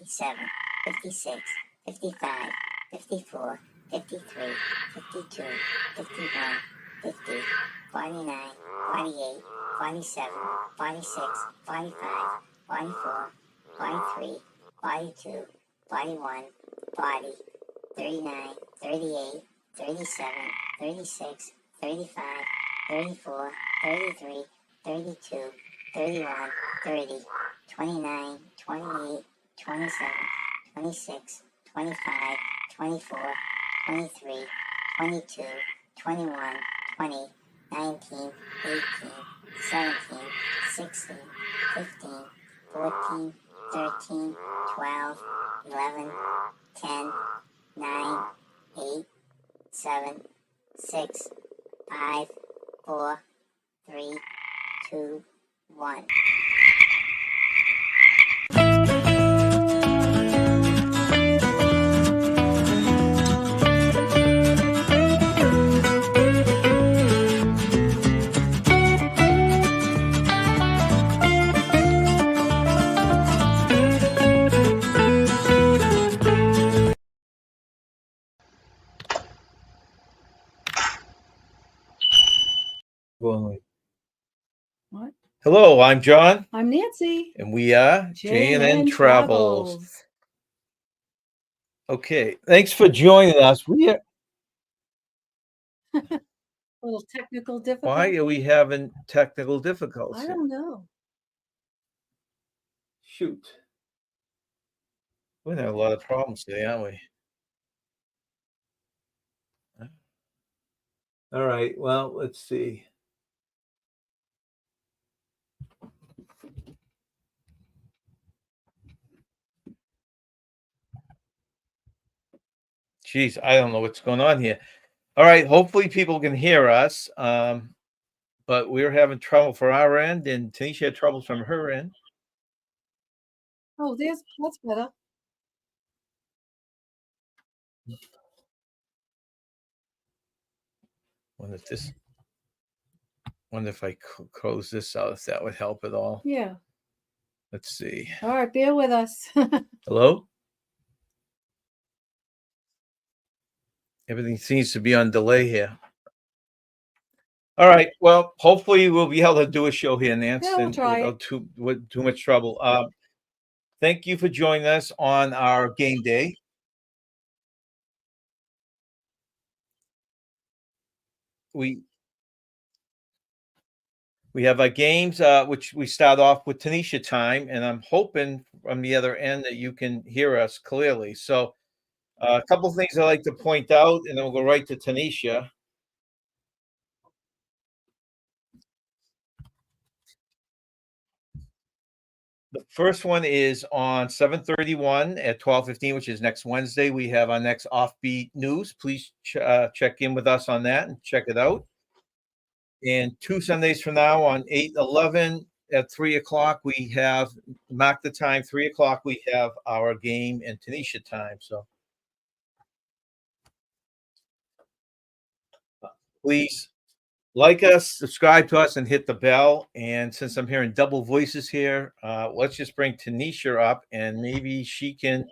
57, 56, 55, 54, 53, 52, 51, 50, 49, 48, 47, 46, 45, 44, 43, 42, 41, 40, 39, 38, 37, 36, 35, 34, 33, 32, 31, 30, 29, 28, 27, 26, 25, 24, 23, 22, 21, 20, 19, 18, 17, 16, 15, 14, 13, 12, 11, 10, 9, 8, 7, 6, 5, 4, 3, 2, 1. What? Hello, I'm John. I'm Nancy. And we are J&N Travels. Okay, thanks for joining us. We are... A little technical difficulty. Why are we having technical difficulties? I don't know. Shoot. We're having a lot of problems today, aren't we? All right, well, let's see. Geez, I don't know what's going on here. All right, hopefully people can hear us, but we're having trouble for our end, and Tanisha had troubles from her end. Oh, that's better. Wonder if I close this out, if that would help at all. Yeah. Let's see. All right, bear with us. Hello? Everything seems to be on delay here. All right. Well, hopefully we'll be able to do a show here, Nancy, Yeah, we'll try without too much trouble. Thank you for joining us on our game day. We have our games, which we start off with Tanisha Time, and I'm hoping from the other end that you can hear us clearly. So a couple of things I'd like to point out, and then we'll go right to Tanisha. The first one is on 7/31 at 12:15, which is next Wednesday. We have our next Offbeat News. Please check in with us on that and check it out. And 2 Sundays from now on 8/11 at 3 o'clock, we have, mark the time, 3 o'clock, we have our game and Tanisha Time. So please like us, subscribe to us, and hit the bell. And since I'm hearing double voices here, let's just bring Tanisha up, and maybe she can.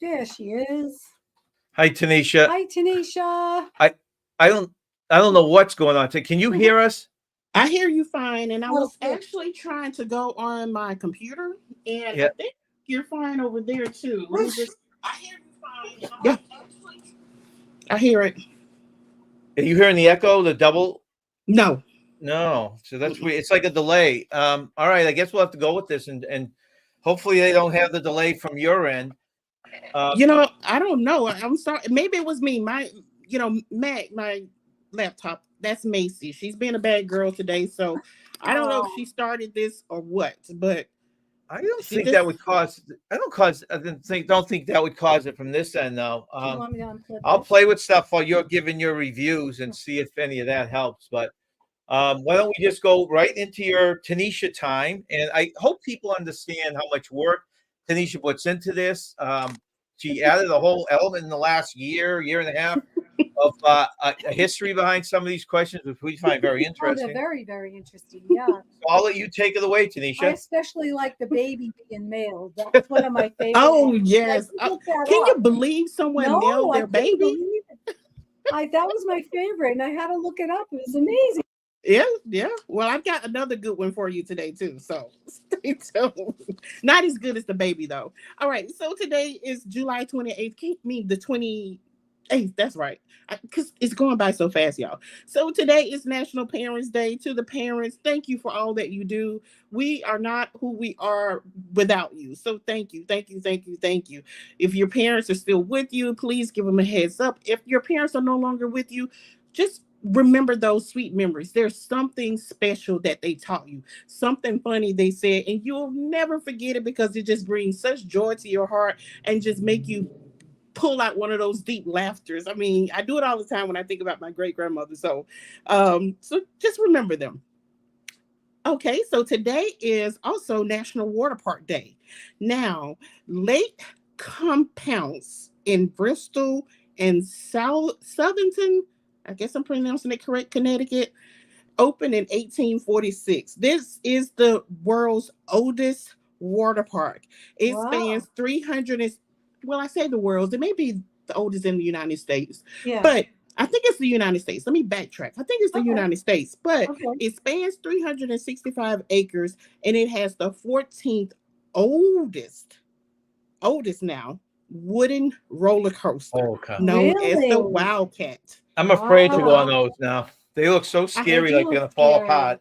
There she is. Hi, Tanisha. Hi, Tanisha. I don't know what's going on. Can you hear us? I hear you fine, and I was actually trying to go on my computer, and I think you're fine over there too. Let me just. I hear you fine. Yeah, I hear it. Are you hearing the echo, the double? No. So that's weird. It's like a delay. All right, I guess we'll have to go with this, and hopefully they don't have the delay from your end. I don't know. I'm sorry. Maybe it was me. My laptop. That's Macy. She's being a bad girl today, so I don't know if she started this or what. But I don't think that would cause. Don't think that would cause it from this end, though. I'll play with stuff while you're giving your reviews and see if any of that helps. But why don't we just go right into your Tanisha Time? And I hope people understand how much work Tanisha puts into this. She added a whole element in the last year and a half of a history behind some of these questions, which we find very Oh, they're interesting. very, very interesting. Yeah. So I'll let you take it away, I Tanisha. especially like the baby being male. That's one of my favorite Oh ones. yes. I look that Can you up. believe someone No, nailed I their couldn't baby? believe it. That was my favorite, and I had to look it up. It was amazing. Yeah. Well, I've got another good one for you today too. So stay tuned. Not as good as the baby though. All right. So today is July 28th. Can't mean the 28th. That's right. Because it's going by so fast, y'all. So today is National Parents Day. To the parents, thank you for all that you do. We are not who we are without you. So thank you, thank you, thank you, thank you. If your parents are still with you, please give them a heads up. If your parents are no longer with you, just remember those sweet memories. There's something special that they taught you, something funny they said, and you'll never forget it because it just brings such joy to your heart and just make you pull out one of those deep laughters. I mean, I do it all the time when I think about my great grandmother. So just remember them. Okay, so today is also National Water Park Day. Now, Lake Compounce in Bristol and Southington, I guess I'm pronouncing it correct, Connecticut, opened in 1846. This is the world's oldest water park. It Wow. spans 300 and, well, I say the world's, it may be the oldest in the United States, Yeah. but I think it's the United States. Let me backtrack. I think it's the Okay. United States, but Okay. it spans 365 acres and it has the 14th oldest now wooden roller coaster Oh, okay. known as the Really? Wildcat. I'm afraid to go on Wow. those now. They look so I They scary, do like they're look gonna fall scary. apart.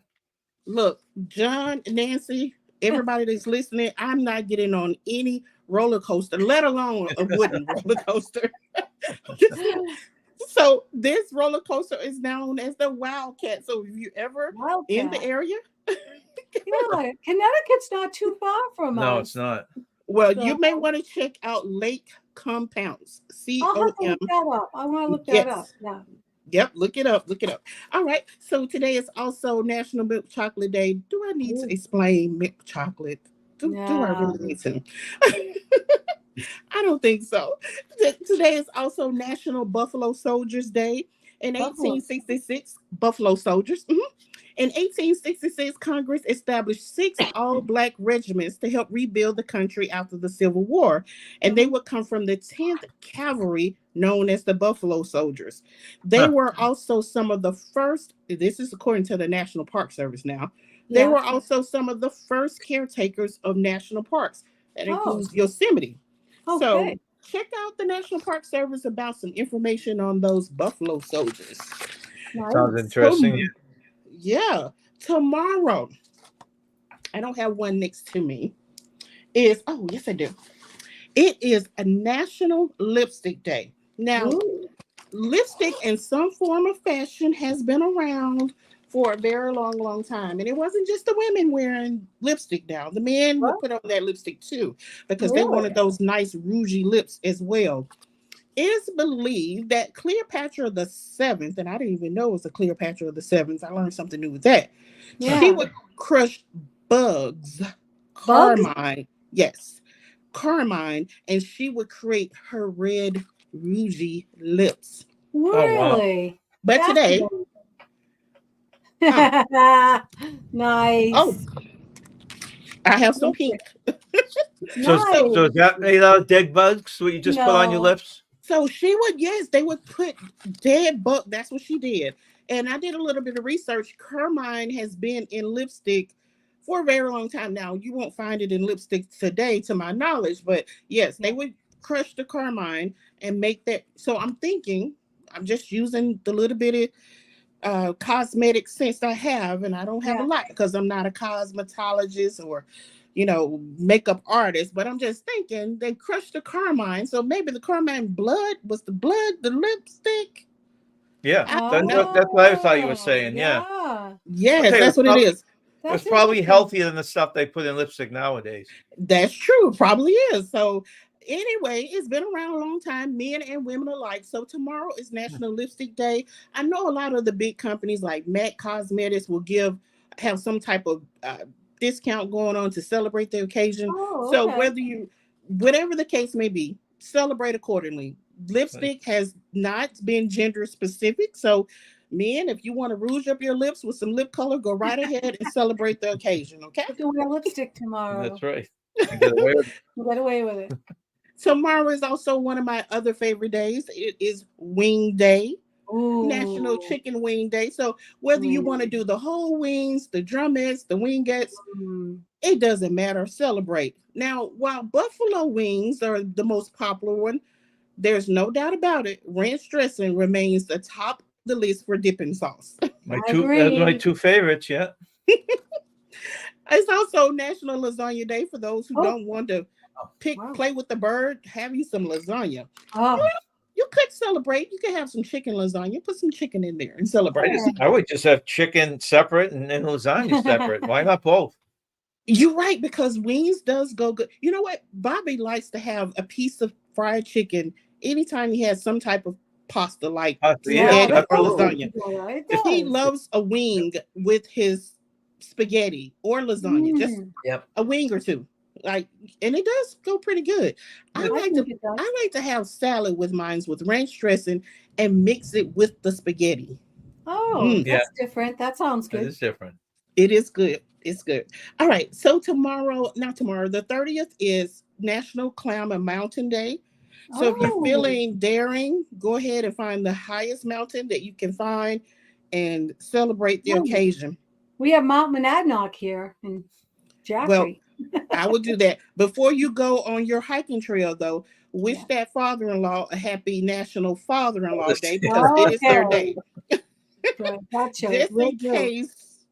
Look, John, Nancy, everybody that's listening, I'm not getting on any roller coaster, let alone a wooden roller coaster. So this roller coaster is known as the Wildcat. So if you ever in the Wildcat. area, Yeah, Connecticut's not too far from No, it's us. not. well, So you may want to check out Lake Compounds. I'll have to COM. look that up. I want to look that up. Yes. Yeah. Yep, look it up. Look it up. All right. So today is also National Milk Chocolate Day. Do I need to Ooh. explain milk chocolate? Do I Yeah. really need to? I don't think so. Today is also National Buffalo Soldiers Day. In Buffalo. 1866, Buffalo Soldiers. In 1866, Congress established 6 all-black regiments to help rebuild the country after the Civil War, and they Mhm. would come from the 10th Cavalry, known as the Buffalo Soldiers. They Huh. were also some of the first, this is according to the National Park Service now, they Yeah. were also some of the first caretakers of national parks. That Oh, includes Yosemite. So okay. check out the National Park Service about some information on those Buffalo Soldiers. Sounds Nice. interesting. Yeah, tomorrow, I don't have one next to me, is, oh, yes, I do. It is a National Lipstick Day. Now, Ooh. lipstick in some form of fashion has been around for a very long, long time. And it wasn't just the women wearing lipstick now. The men would What? put on that lipstick too because they Really? wanted those nice rougey lips as well. It is believed that Cleopatra the Seventh, and I didn't even know it was a Cleopatra the Seventh. I learned something new with that. She Yeah. would crush bugs, Bugs? carmine, yes, carmine, and she would create her red, rougy lips. Oh wow. Really? But today, Fascinating. ah, oh, Nice. I have some Okay. pink. So So, so is Nice. that made out of dead bugs? What you just put on your No. lips? so she would, yes, they would put dead bug. That's what she did. And I did a little bit of research. Carmine has been in lipstick for a very long time now. You won't find it in lipstick today, to my knowledge. But yes, Yeah. they would crush the carmine and make that. So I'm thinking, I'm just using the little bit of cosmetic sense I have, and I don't have a Yeah. lot because I'm not a cosmetologist or, makeup artist. But I'm just thinking they crushed the carmine, so maybe the carmine blood was the blood, the lipstick. Yeah, I don't know. that's what I thought you were Oh, saying. Yeah, yeah. I'll Yes, tell you, that's what it is. it was That's probably interesting. healthier than the stuff they put in lipstick nowadays. That's true. Probably is. So anyway, it's been around a long time, men and women alike. So tomorrow is National Lipstick Day. I know a lot of the big companies like MAC Cosmetics will have some type of discount going on to celebrate the occasion. Oh, So okay. whatever the case may be, celebrate accordingly. lipstick has not been gender specific. So, men, if you want to rouge up your lips with some lip color, go right ahead and celebrate the occasion. Okay. I can wear lipstick tomorrow. That's right. And get away with it. Get away with it. Tomorrow is also one of my other favorite days. It is Wing Day, National Ooh. Chicken Wing Day. So whether you want to do the whole wings, the drumettes, the wingettes, Mm. it doesn't matter. Celebrate. Now, while buffalo wings are the most popular one, there's no doubt about it. Ranch dressing remains the top of the list for dipping sauce. My I two, that's my agree. two favorites. Yeah. It's also National Lasagna Day for those who Oh, don't want to wow. play with the bird. Have you some lasagna? Oh, You could celebrate. You could have some chicken lasagna. Put some chicken in there and celebrate. I would just have chicken separate and lasagna separate. Why not both? You're right, because wings does go good. You know what? Bobby likes to have a piece of fried chicken anytime he has some type of pasta like Yeah, spaghetti or absolutely. lasagna. It He does. loves a wing with his spaghetti or lasagna, just Mm, Yep. a wing or two. Like, and it does go pretty good. I I like think to it does. I like to have salad with mines with ranch dressing and mix it with the spaghetti. Oh, Mm, Yeah, that's different. That sounds it good. is different. it is good. It's good. All right. So tomorrow, not tomorrow, the 30th is National Climb a Mountain Day. So if you're Oh, feeling daring, go ahead and find the highest mountain that you can find and celebrate the oh, occasion. we have Mount Monadnock here in Well, Jaffrey. I would do that. Before you go on your hiking trail, though, wish Yeah. that father in law a happy National Father in Law Day Yeah. because it is their Okay. day. Good. Gotcha. Just Will in do. case,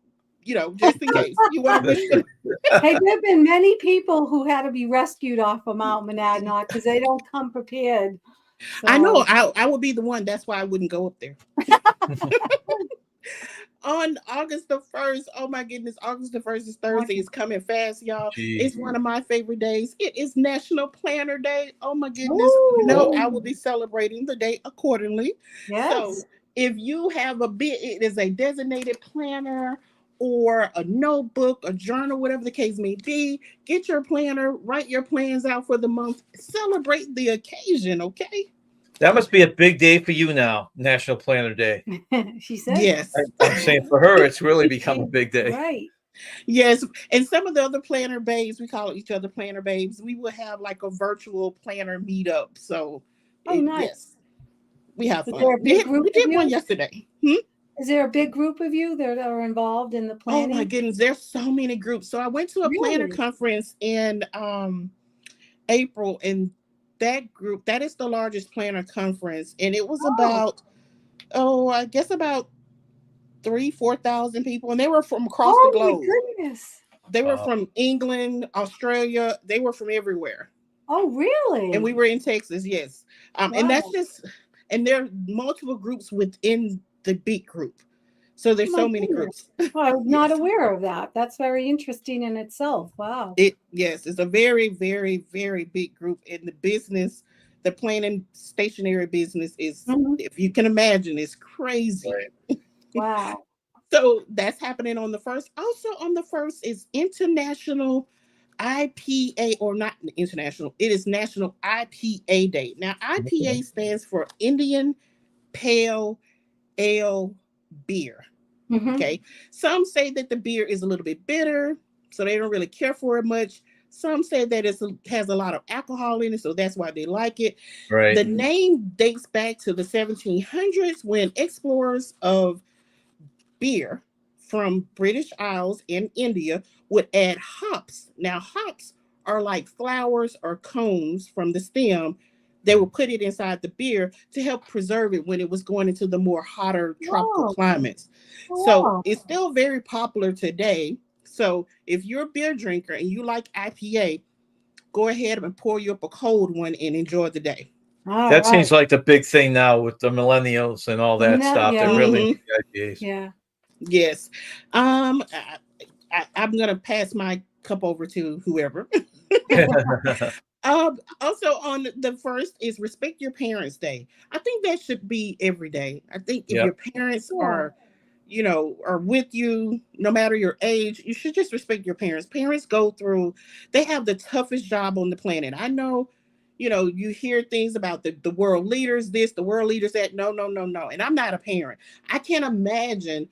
just in case you want to wish them. Hey, there have been many people who had to be rescued off of Mount Monadnock because they don't come prepared. I know So, I would be the one. That's why I wouldn't go up there. On August the 1st, oh my goodness, August the 1st is Thursday. It's coming fast, y'all. Jeez. It's one of my favorite days. It is National Planner Day. Oh my goodness. I will ooh, be celebrating the day accordingly. So yes. if you have it is a designated planner or a notebook, a journal, whatever the case may be, get your planner, write your plans out for the month, celebrate the occasion, okay? That must be a big day for you now, National Planner Day. She said, Yes. I'm saying for her, it's really become a big day. right. Yes, and some of the other planner babes, we call each other planner babes. We will have like a virtual planner meetup. So, Oh, nice. yes, we have Is there fun. a big group We of did one you? yesterday. Is there a big group of you that are involved in the Oh my planning? goodness, there's so many groups. So I went to a planner Really? conference in April, and that is the largest planner conference, and it was Oh, about I guess about 3,000-4,000 people, and they were from across the oh my globe. goodness. They were Wow. from England, Australia. They were from everywhere. Oh, And we really? were in Texas, yes. And that's Wow. just, and there are multiple groups within the big group. So Oh there's my so many goodness. groups. Well, I was not Yes. aware of that. That's very interesting in itself. Wow. Yes, it's a very, very, very big group in the business. The planning stationary business is, Mhm. if you can imagine, it's crazy. Right. Wow. So that's happening on the first. Also on the first is International IPA, or not international, it is National IPA Day. Now, IPA stands for Indian Pale Ale Beer. Hmm. Okay. Some say that the beer is a little bit bitter, so they don't really care for it much. Some say that it has a lot of alcohol in it, so that's why they like it. Right. The name dates back to the 1700s when explorers of beer from British Isles in India would add hops. Now, hops are like flowers or cones from the stem. They would put it inside the beer to help preserve it when it was going into the more hotter tropical Oh, climates. So wow. it's still very popular today. So if you're a beer drinker and you like IPA, go ahead and pour you up a cold one and enjoy the day. All That right. seems like the big thing now with the millennials and all that No, stuff. They're yeah. really Mhm. into the IPAs. Yeah. Yes. Um, I'm gonna pass my cup over to whoever. Also on the first is Respect Your Parents Day. I think that should be every day. I think if Yep. your parents Yeah. are with you, no matter your age, you should just respect your parents. Parents go through, they have the toughest job on the planet. I know you hear things about the world leaders, this, the world leaders that. No, no, no, no. And I'm not a parent. I can't imagine,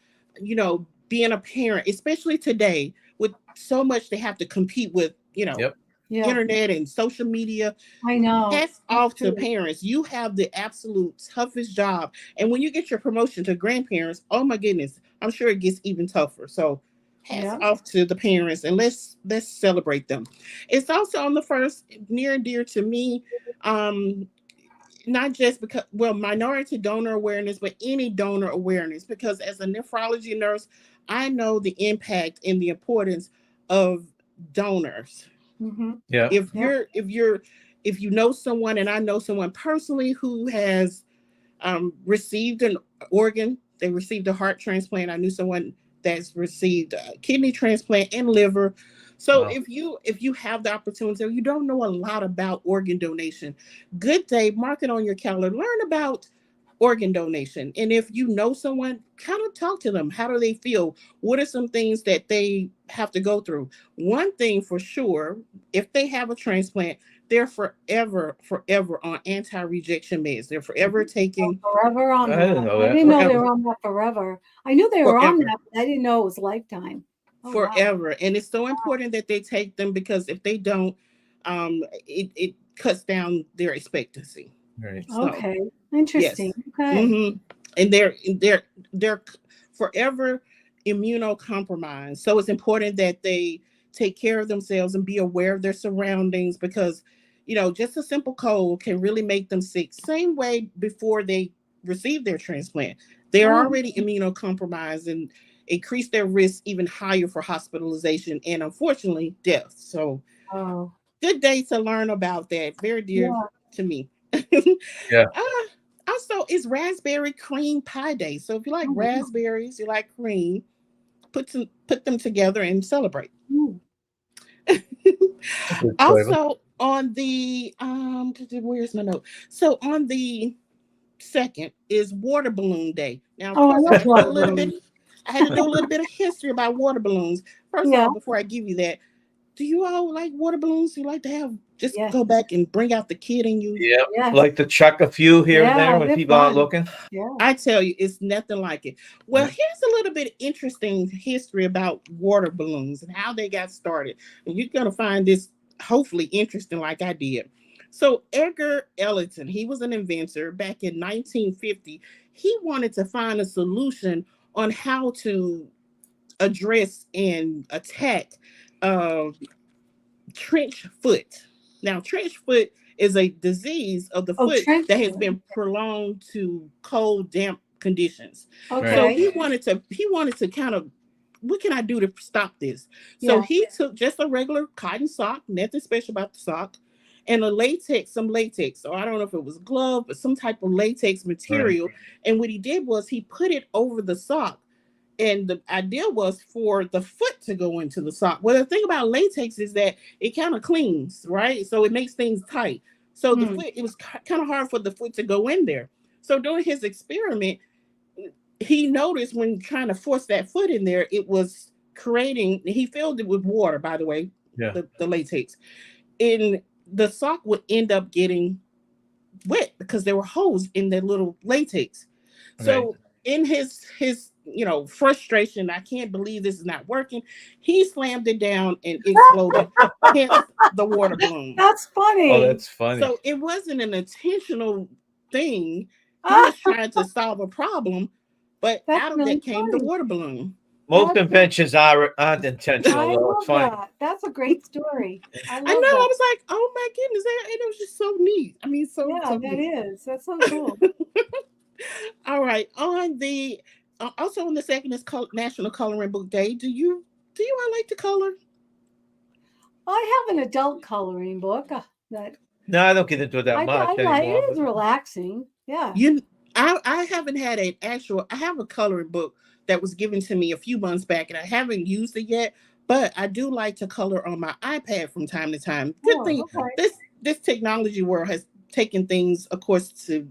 being a parent, especially today with so much they have to compete with, Yep. Yeah, internet and social media. I know. Hats That's off to true. parents. You have the absolute toughest job. And when you get your promotion to grandparents, oh my goodness, I'm sure it gets even tougher. So hats Yeah. off to the parents, and let's celebrate them. It's also on the first, near and dear to me. Um, Not just because, well, minority donor awareness, but any donor awareness, because as a nephrology nurse, I know the impact and the importance of donors. Mm-hmm. Yeah. if Yep. you're if you're if you know someone, and I know someone personally who has received an organ. They received a heart transplant. I knew someone that's received a kidney transplant and liver. So Wow. if you have the opportunity, or you don't know a lot about organ donation, good day, mark it on your calendar. Learn about organ donation. And if you know someone, kind of talk to them. How do they feel? What are some things that they have to go through? One thing for sure, if they have a transplant, they're forever, forever on anti-rejection meds. They're forever Oh, taking forever on I that. didn't know I that. didn't know they Okay. were on that forever. I knew they were on forever, that, but I didn't know it was lifetime. Oh wow. forever. And it's so important that they take them, because if they don't, it cuts down their expectancy. Right. So Okay. Interesting. yes. Okay. hmm And they're forever immunocompromised. So it's important that they take care of themselves and be aware of their surroundings, because just a simple cold can really make them sick. Same way before they receive their transplant. They're Oh, already immunocompromised and increase their risk even higher for hospitalization and, unfortunately, death. So oh. good day to learn about that. Very dear Yeah. to me. Yeah. Also, it's Raspberry Cream Pie Day. So if you like Oh, yeah. raspberries, you like cream, put them together and celebrate. Mm. That's a good flavor. Also, on the where's my note? So on the second is Water Balloon Day. Now, of Oh, I course, love water balloons. I had to do a little bit of history about water balloons. First of Yeah. all, before I give you that, do you all like water balloons? You like to have, just Yes. go back and bring out the kid in you? Yep. Yes. Like to chuck a few here and there Yeah, when they're people aren't fun. looking. Yeah. I tell you, it's nothing like it. Well, Yeah. here's a little bit of interesting history about water balloons and how they got started. And you're going to find this hopefully interesting, like I did. So, Edgar Ellington, he was an inventor back in 1950. He wanted to find a solution on how to address and attack uh, trench foot. Now, trench foot is a disease of the Oh, foot trench that has foot. been prolonged to cold, damp conditions. Right. So Okay. he wanted to kind of, what can I do to stop this? So Yeah. he took just a regular cotton sock, nothing special about the sock, and some latex. So I don't know if it was glove, but some type of latex Right. material. And what he did was he put it over the sock, and the idea was for the foot to go into the sock. Well, the thing about latex is that it kind of clings, right? So it makes things tight. So the Hmm. foot, it was kind of hard for the foot to go in there. So during his experiment, he noticed when trying to force that foot in there, it was creating, he filled it with water, by the way, Yeah. the latex. And the sock would end up getting wet because there were holes in the little latex. Right. So in his frustration, I can't believe this is not working. He slammed it down and exploded. Hence the water balloon. That's Oh, funny. that's funny. So it wasn't an intentional thing. He Ah, was trying to solve a problem, but that's out of really that came the funny. water balloon. Most That's inventions aren't intentional I though. It's love funny. that. That's a great story. I I know. love I that. was like, oh my goodness, and it was just so neat. I mean, so Yeah, so that neat. is. That's so cool. All right. On the also on the second is National Coloring Book Day. Do you all like to color? I have an adult coloring book that No, I don't get into it that I much like. It anymore. is But relaxing. Yeah. You, I haven't had an actual. I have a coloring book that was given to me a few months back, and I haven't used it yet. But I do like to color on my iPad from time to time. Good Oh, thing okay. this technology world has taken things, of course, to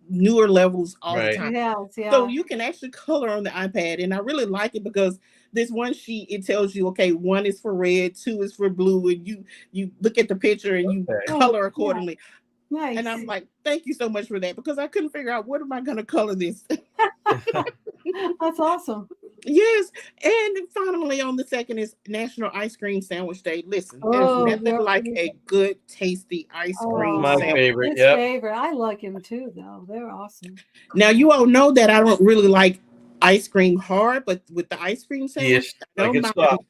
newer levels all the Right. time. Yes, So yeah. you can actually color on the iPad, and I really like it because this one sheet it tells you, okay, one is for red, two is for blue, and you look at the picture and you Okay. Oh, color yeah, accordingly. And I'm nice. like, thank you so much for that because I couldn't figure out what am I going to color this. That's awesome. Yes, and finally on the second is National Ice Cream Sandwich Day. Listen, there's Oh, nothing your like favorite. a good, tasty ice cream My Oh, sandwich. favorite. his Yep. favorite. I like him too, though. They're awesome. Now you all know that I don't really like ice cream hard, but with the ice cream sandwich, Yes. I Like don't it's mind. soft.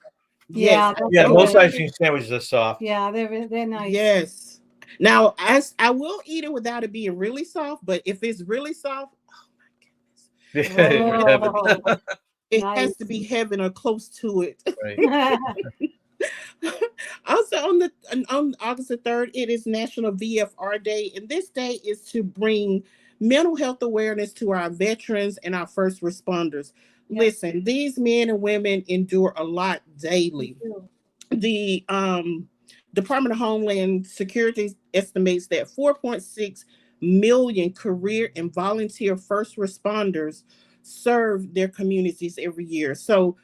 Yes, Yeah, I that's Yeah, don't most good. ice mind. cream sandwiches are soft. Yeah, they're nice. Yes. Now, as I will eat it without it being really soft, but if it's really soft, oh my goodness, Heaven. Oh, it has to nice. be heaven or close to it. Right. Also on August the 3rd, it is National VFR Day, and this day is to bring mental health awareness to our veterans and our first responders. Yep, Listen, these men and women endure a lot me daily. too. The Department of Homeland Security estimates that 4.6 million career and volunteer first responders serve their communities every year. So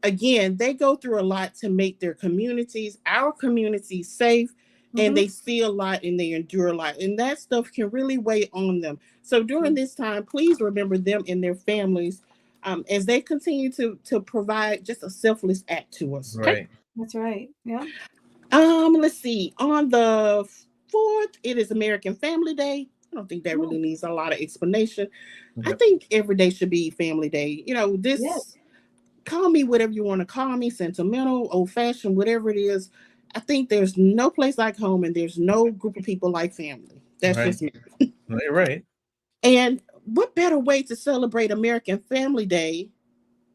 again, they go through a lot to make their communities, our communities, safe, and Hmm. they see a lot and they endure a lot. And that stuff can really weigh on them. So during this time, please remember them and their families as they continue to provide just a selfless act to us. Okay. Right. That's right. Yeah. Let's see. On the 4th, it is American Family Day. I don't think that Oh, really needs a lot of explanation. I Yep. think every day should be Family Day. You know, yes. this call me whatever you want to call me, sentimental, old fashioned, whatever it is. I think there's no place like home and there's no group of people like family. That's Right. just me. No, you're right. And what better way to celebrate American Family Day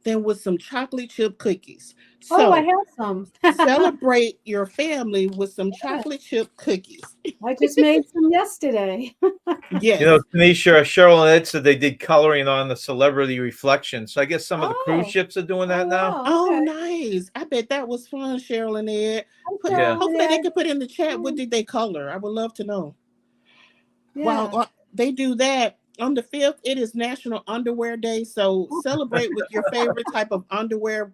than with some chocolate chip cookies? Oh, I So have some. celebrate your family with some Yeah, chocolate chip cookies. I just made some yesterday. You know, Yes. Tanisha, Cheryl and Ed said they did coloring on the celebrity reflection. So I guess some of the cruise Oh, ships are doing oh that now. wow. Oh, Okay. nice. I bet that was fun, Cheryl and Ed. Hi, Put Yeah. Carol hopefully they and could put in the chat what Ed. did they color. I would love to know. While Yeah. they do that, on the 5th, it is National Underwear Day. So celebrate with your favorite type of underwear.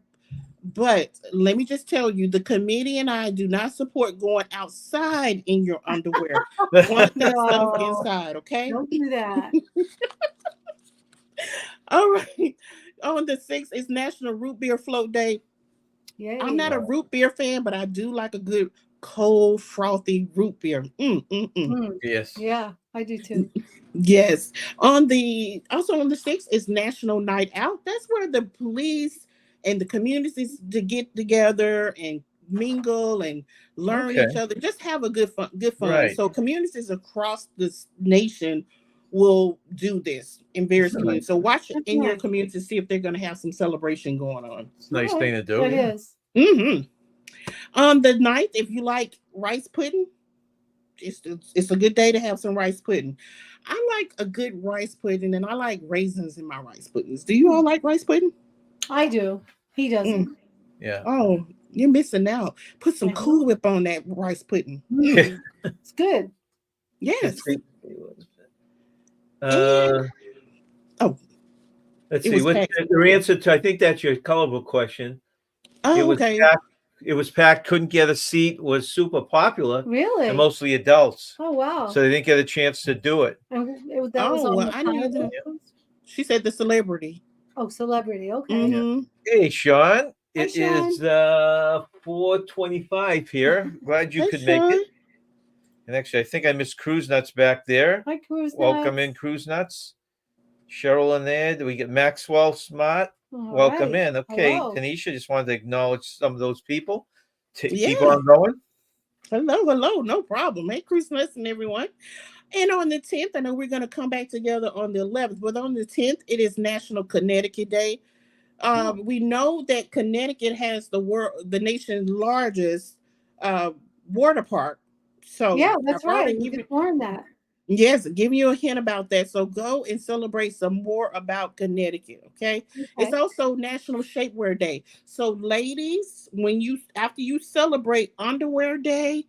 But let me just tell you, the committee and I do not support going outside in your underwear. Want that stuff No, inside, okay? don't do that. All right. On the 6th is National Root Beer Float Day. I'm not Yay. a root beer fan, but I do like a good cold, frothy root beer. Mm. Mm. Yes. Yeah, I do too. Yes. On the 6th is National Night Out. That's where the police and the communities to get together and mingle and learn Okay. each other. Just have a good fun. Right. So communities across this nation will do this in various It's a nice, communities. So watch That's in your nice. community to see if they're going to have some celebration going on. it's a nice Yeah, thing to do. that Yeah. is. Hmm. On the ninth, if you like rice pudding, it's a good day to have some rice pudding. I like a good rice pudding, and I like raisins in my rice puddings. Do you Hmm. all like rice pudding? I do. He doesn't. Mm. Yeah. Oh, you're missing out. Put some I know. Cool Whip on that rice pudding. Mm. It's good. Let's Yes. see. And Uh, oh, let's it see. was What packed. your answer to? I think that's your colorable question. It Oh, was okay. packed. It was packed. Couldn't get a seat. Was super popular and Really? mostly adults, Oh wow. so they didn't get a chance to do it. And that was Oh, on well, the I knew pineapple. that. She said the celebrity. Oh, celebrity. Okay. Yeah. Mm-hmm. Hey, Sean. Hi, It Sean. is 4:25 here. Glad you Hey, could make Sean. it. And actually, I think I missed Cruise Nuts back there. Hi, Cruise Welcome Nuts. in, Cruise Nuts. Cheryl in there. Do we get Maxwell Smart? All Welcome right. in. Okay, Hello. Tanisha, just wanted to acknowledge some of those people. Keep Yeah. on going. Hello. No problem. Hey, Christmas and everyone. And on the 10th, I know we're going to come back together on the 11th, but on the 10th, it is National Connecticut Day. Oh, We know that Connecticut has the nation's largest uh, water park. So yeah, I've that's right. already We given just learned that. yes, giving you a hint about that. So go and celebrate some more about Connecticut. Okay, it's Okay. also National Shapewear Day. So ladies, when you after you celebrate Underwear Day,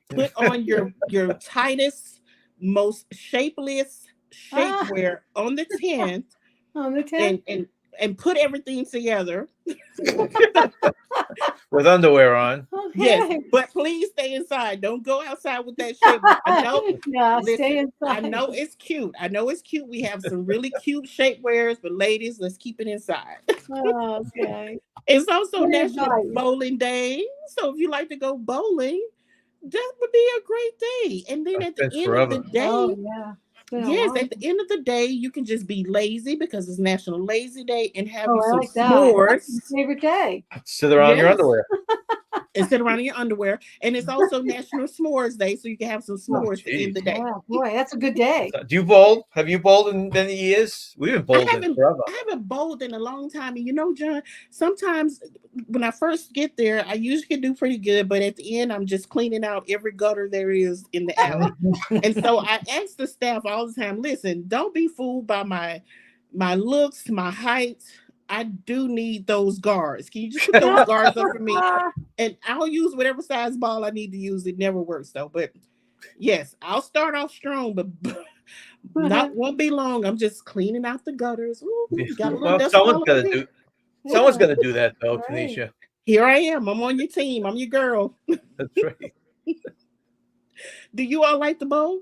put on your tightest, most shapeliest Ah, shapewear on the 10th on the 10th. and put everything together. With underwear on. Yes, Okay. but please stay inside. Don't go outside with that shapewear. I know. Yeah, stay Listen, I inside. know it's cute. I know it's cute. We have some really cute shapewears, but ladies, let's keep it inside. Oh, okay. It's also Good National advice. Bowling Day. So if you like to go bowling, that would be a great day. And then It's at the been end of the forever. Oh, day, yeah. It's been a yes, long at the end of the day, you can just be lazy because it's National Lazy Day and have Oh, you I some like that. That's my s'mores. favorite day. Sit around your Yes. underwear. And sit around in your underwear. And it's also National S'mores Day, so you can have some Oh, s'mores to end geez. the day. Yeah, boy, that's a good day. Do you bowl? Have you bowled in many years? We've been I bowling haven't forever. I haven't bowled in a long time. And you know, John, sometimes when I first get there, I usually do pretty good, but at the end I'm just cleaning out every gutter there is in the alley. And so I ask the staff all the time, listen, don't be fooled by my looks, my height. I do need those guards. Can you just put those guards up for me? And I'll use whatever size ball I need to use. It never works though. But yes, I'll start off strong, but not won't be long. I'm just cleaning out the gutters. Ooh, got a little Well, dust all over me. someone's Yeah, gonna do that though, right. Tanisha. Here I am. I'm on your team. I'm your girl. That's right. Do you all like the bowl?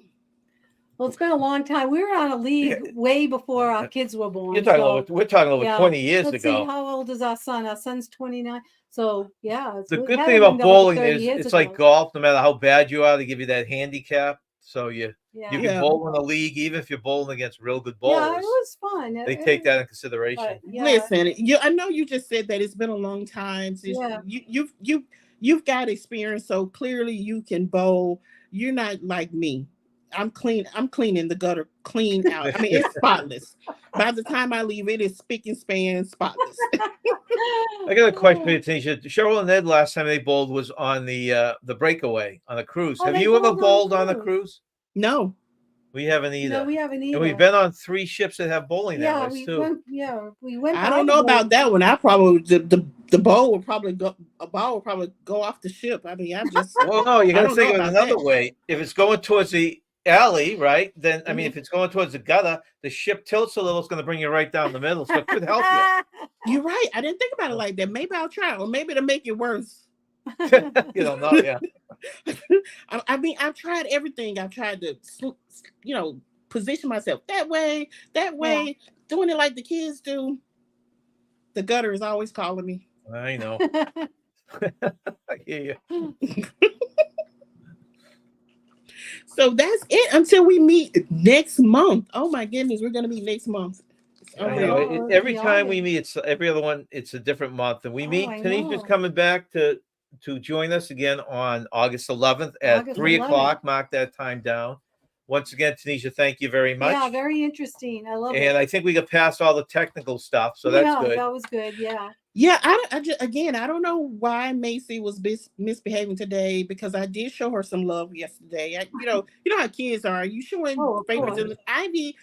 Well, it's been a long time. We were on a league way before our kids were born. You're talking So, over. We're talking over yeah. 20 years Let's see, ago. how old is our son? Our son's 29. So, yeah, The it good had thing to have about been over bowling 30 is years it's ago. like golf. No matter how bad you are, they give you that handicap. So you Yeah. can Yeah. bowl in a league, even if you're bowling against real good Yeah, bowlers. it was fun. They take that in consideration. But, yeah. Listen, I know you just said that it's been a long time since Yeah. you've got experience, so clearly you can bowl. You're not like me. I'm clean. I'm cleaning the gutter clean out. I mean, it's spotless. By the time I leave, it is spick and span spotless. I got a question for you, Tanisha. Cheryl and Ed, last time they bowled was on the breakaway on a cruise. Oh, Have they you ever bowled bowled on on a a cruise? No. We haven't either. No, we haven't And we've either. been on 3 ships that have bowling Yeah, alleys we too. went. Yeah, we went. I by don't the know about bowling that one. I probably the ball would probably go. A ball would probably go off the ship. I mean, I'm just. Well, no, you I got to don't know think of it about another that. way. If it's going towards the alley, right? Then I mean, Mhm. if it's going towards the gutter, the ship tilts a little. It's going to bring you right down the middle, so it could help you. You're right. I didn't think about it like that. Maybe I'll try, or maybe to make it worse. You don't know, yeah. I mean, I've tried everything. I've tried to, position myself that way, doing it like the kids do. The gutter is always calling me. I know. I hear you. So that's it until we meet next month. Oh my goodness, we're gonna meet next month. It's I know. unreal. Every the time we August. meet, it's every other one. It's a different month, and we meet. I Tanisha's know. coming back to join us again on August 11th at August 3 11th. o'clock. Mark that time down. Once again, Tanisha, thank you very much. Yeah, very interesting. I love it. And I think we got past all the technical stuff, so that's Yeah, good. that was good. Yeah. Yeah, I just again, I don't know why Macy was misbehaving today because I did show her some love yesterday. You know how kids are. You showing Oh, of favorites, course. and Ivy,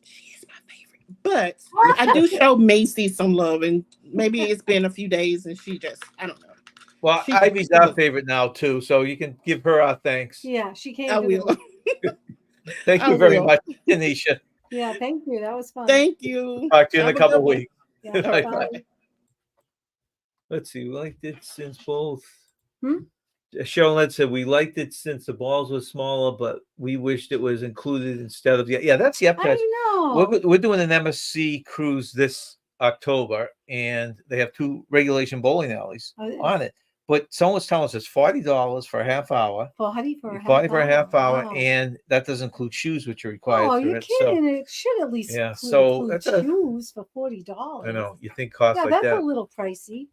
she is my favorite, but I do show Macy some love, and maybe it's been a few days, and she just, I don't know. Well, She- Ivy's our favorite now too, so you can give her our thanks. Yeah, she came. I to the- will. Thank I you very will. much, Tanisha. Yeah, thank you. That was fun. Thank you. Talk to you in a Have couple good one. weeks. Yeah, Bye. bye. Let's see. We liked it since both. Hmm? Cheryl Ed said we liked it since the balls were smaller, but we wished it was included instead of yeah. That's the uptest. I know. We're doing an MSC cruise this October, and they have 2 regulation bowling alleys on it. But someone was telling us it's $40 for a half hour. 40 for a half 40 for a half hour, Wow. and that doesn't include shoes, which are required. Oh, through you're it. kidding. So, It should at least yeah, so include that's shoes for $40. I know you think costs Yeah, like that's that. a little pricey.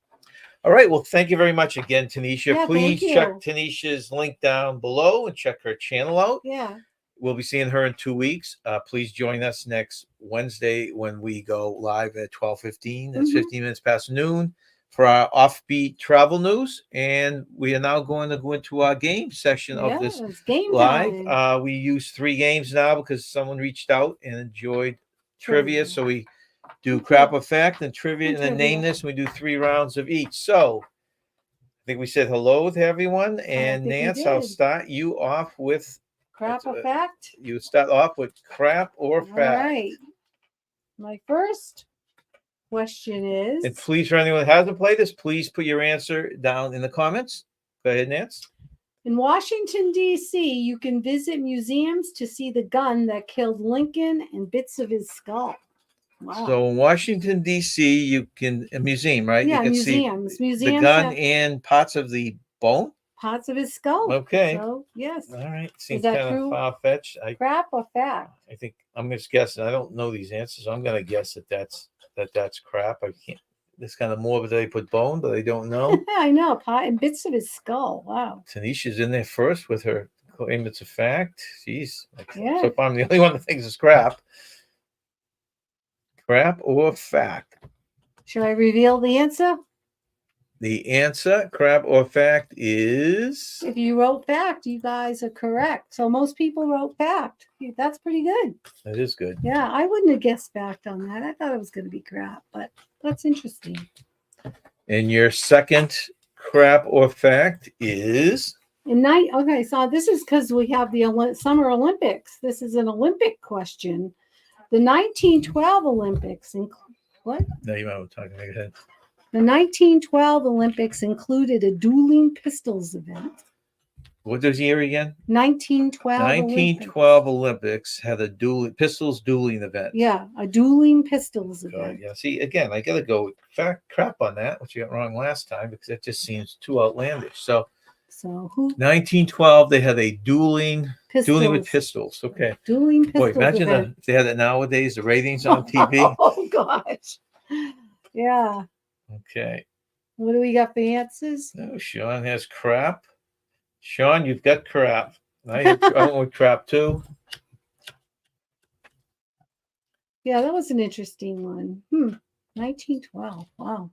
All right. Well, thank you very much again, Tanisha. Yeah, Please thank check you. Tanisha's link down below and check her channel out. Yeah. We'll be seeing her in 2 weeks. Please join us next Wednesday when we go live at 12:15. That's 15 minutes past noon for our offbeat travel news. And we are now going to go into our game session of this it's game live. time. We use 3 games now because someone reached out and enjoyed trivia. So we do crap or fact and trivia and then name this. And we do 3 rounds of each. So I think we said hello to everyone. And think we Nance, I'll did. start you off with Crap That's, or fact? You start off with crap or All fact. right. My first question is. And please, for anyone that hasn't played this, please put your answer down in the comments. Go ahead, Nance. In Washington, D.C., you can visit museums to see the gun that killed Lincoln and bits of his skull. Wow. So in Washington, D.C., you can, a museum, right? Yeah, you can museums. see Museums the gun have and parts of the bone. parts of his skull. Okay. So, yes. All right. Seems that kind true? of far-fetched. Crap or fact? I think I'm just guessing. I don't know these answers. So I'm going to guess that's crap. I can't. It's kind of morbid that they put bone, but I don't know. I know. And bits of his skull. Wow. Tanisha's in there first with her claim it's a fact. Jeez. Yeah. So far, I'm the only one that thinks it's crap. Crap or fact? Should I reveal the answer? The answer, crap or fact, is. If you wrote fact, you guys are correct. So most people wrote fact. That's pretty good. That is good. Yeah, I wouldn't have guessed fact on that. I thought it was going to be crap, but that's interesting. And your second crap or fact is. Okay, so this is because we have the Summer Olympics. This is an Olympic question. The 1912 Olympics what? No, you might have talking ahead. The 1912 Olympics included a dueling pistols event. What was the year again? 1912. 1912 Olympics had a pistols dueling event. Yeah, a dueling pistols event. Yeah, see, again, I got to go with crap on that, which you got wrong last time because that just seems too outlandish. So who? 1912, they had a dueling with pistols. Okay. Dueling pistols. Boy, imagine if they had it nowadays, the ratings on TV. Oh, gosh. Yeah. Okay. What do we got for answers? No, Sean has crap. Sean, you've got crap. I went with crap too. Yeah, that was an interesting one. 1912. Wow.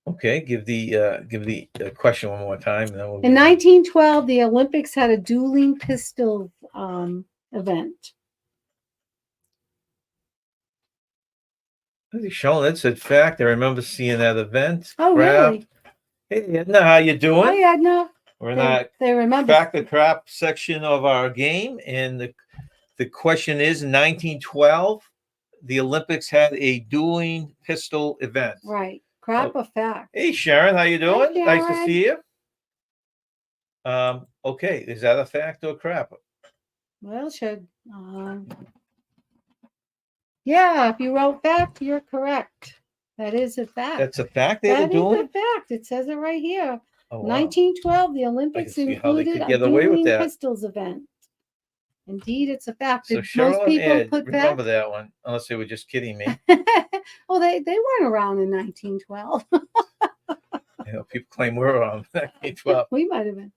Okay, give the question one more time. And then In 1912, the Olympics had a dueling pistol event. Sean, that said fact. I remember seeing that event. Oh, crap. Really? Hey, Edna, how you doing? Hi, Edna. We're not they remember back the crap section of our game, and the question is: in 1912, the Olympics had a dueling pistol event. Right. Crap or fact? Hey, Sharon, how you doing? Hi, nice to see you. Okay, is that a fact or crap? Well, yeah, if you wrote fact, you're correct. That is a fact. That's a fact. That is a fact. It says it right here. Oh, wow. 1912, the Olympics included a dueling pistols event. Indeed, it's a fact. So Cheryl and Ed, remember that one, unless they were just kidding me. Well, they weren't around in 1912. People claim we're around 1912. We might have been.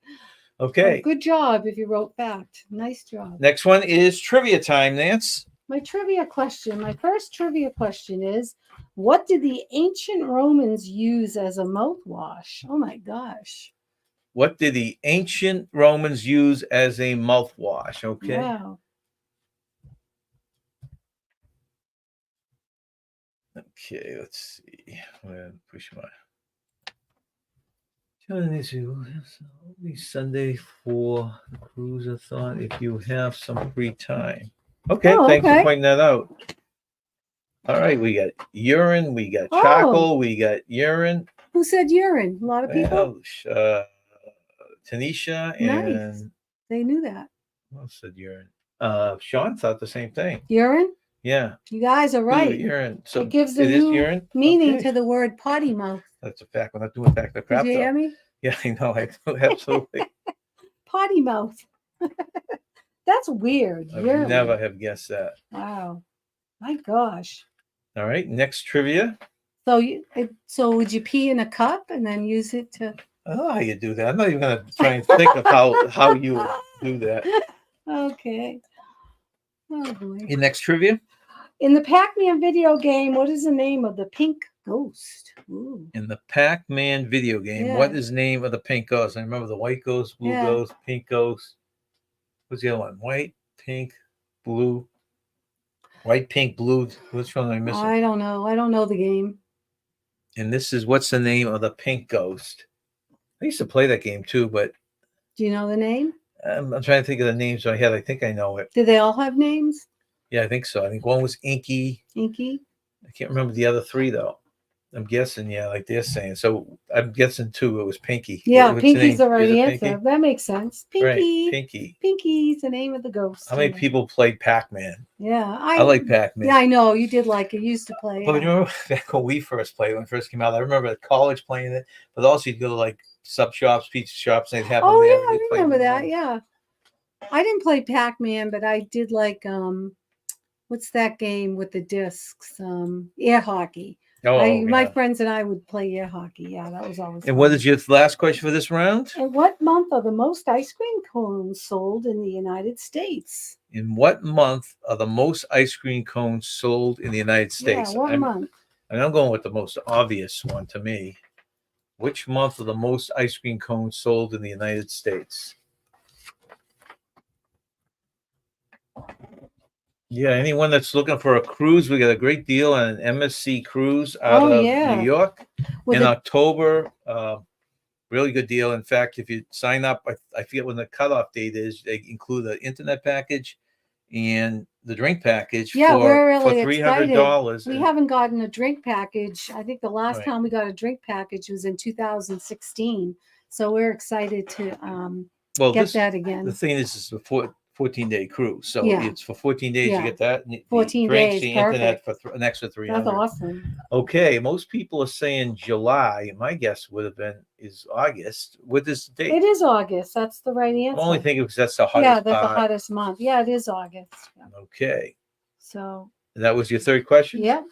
Okay. Well, good job if you wrote fact. Nice job. Next one is trivia time, Nance. My first trivia question is, what did the ancient Romans use as a mouthwash? Oh my gosh. What did the ancient Romans use as a mouthwash? Okay. Wow. Okay, let's see. I'm going to push my. Join this Sunday for the cruise-a-thon if you have some free time. Okay, thanks for pointing that out. All right, we got urine, we got charcoal, we got urine. Who said urine? A lot of people. Tanisha and they knew that. Who else said urine? Sean thought the same thing. Urine? Yeah. You guys are right. Urine. So it gives a new meaning to the word potty mouth. That's a fact. We're not doing fact or crap. Did you hear me? Yeah, I know. Absolutely. Potty mouth. That's weird. I would never have guessed that. Wow. My gosh. All right. Next trivia. So would you pee in a cup and then use it to? I don't know how you do that. I'm not even going to try and think of how you do that. Okay. Oh boy. Your next trivia. In the Pac-Man video game, what is the name of the pink ghost? Ooh. In the Pac-Man video game, what is the name of the pink ghost? I remember the white ghost, blue ghost, pink ghost. What's the other one? White, pink, blue. White, pink, blue. Which one am I missing? I don't know. I don't know the game. And this is what's the name of the pink ghost? I used to play that game too, but do you know the name? I'm trying to think of the names in my head. I think I know it. Did they all have names? Yeah, I think so. I think one was Inky. Inky? I can't remember the other three though. I'm guessing, yeah, like they're saying. So I'm guessing two. It was Pinky. Yeah, What's the Pinky's the name? right Is it answer. Pinky? That makes sense. Right, Pinky. Pinky. Pinky's the name of the ghost. How many people played Pac-Man? Yeah, I like Pac-Man. Yeah, I know you did like it. Used to play. But Yeah. you remember back when we first played, when it first came out, I remember at college playing it, but also you'd go to like sub shops, pizza shops, and they'd have them Oh there. yeah, I remember that. Yeah, I didn't play Pac-Man, but I did like what's that game with the discs? Air hockey. Oh, My yeah. friends and I would play air hockey. Yeah, that was always. And fun. what is your last question for this round? In what month are the most ice cream cones sold in the United States? In what month are the most ice cream cones sold in the United States? Yeah, what month? And I'm going with the most obvious one to me. Which month are the most ice cream cones sold in the United States? Yeah, anyone that's looking for a cruise, we got a great deal on an MSC cruise out of New York in October. Really good deal. In fact, if you sign up, I forget when the cutoff date is, they include the internet package and the drink package we're really for $300. We haven't gotten a drink package. I think the last Right. time we got a drink package was in 2016. So we're excited to get that again. The thing is, it's a 14-day cruise. So Yeah. it's for 14 days, you get that. 14 drinks, days, the perfect. internet for an extra $300. That's awesome. Okay, most people are saying July. My guess would have been is August. What is the date? It is August. That's the right answer. I'm only thinking because that's the hottest Yeah, that's part. the hottest month. Yeah, it is August. Yeah. Okay. So That was your third question? yeah.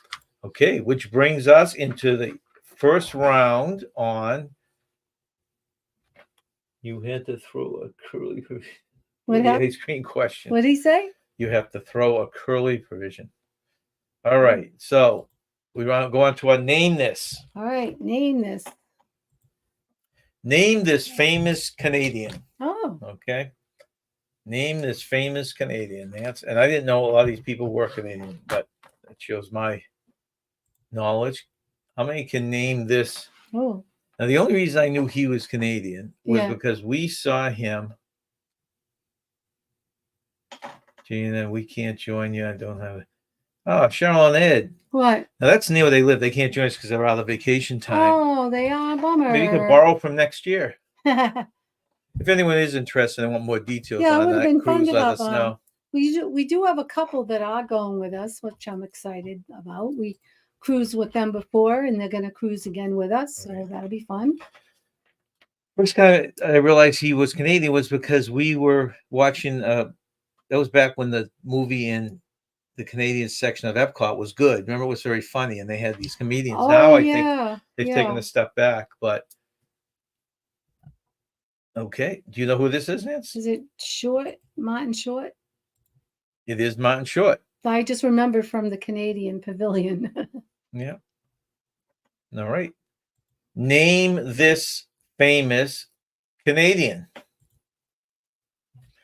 Okay, which brings us into the first round on you had to throw a curly ice cream question. What did he say? You have to throw a curly provision. All right, so we want to go on to our name this. All right, name this. Name this famous Canadian. Oh. Okay. Name this famous Canadian. And I didn't know a lot of these people were Canadian, but that shows my knowledge. How many can name this? Oh. Now, the only reason I knew he was Canadian was because we saw him. Gina, we can't join you. I don't have it. Oh, Cheryl and Ed. What? Now, that's near where they live. They can't join us because they're out of vacation time. Oh, they are. Bummer. Maybe you can borrow from next year. If anyone is interested and want more details Yeah, it on would have that been fun cruise, to let have. us know. We do have a couple that are going with us, which I'm excited about. We cruised with them before, and they're going to cruise again with us, so that'll be fun. First guy I realized he was Canadian was because we were watching. That was back when the movie in the Canadian section of Epcot was good. Remember, it was very funny, and they had these comedians. Now I think they've taken a step back, but. Okay. Do you know who this is, Nance? Is it Short? Martin Short? It is Martin Short. I just remember from the Canadian Pavilion. Yeah. All right. Name this famous Canadian.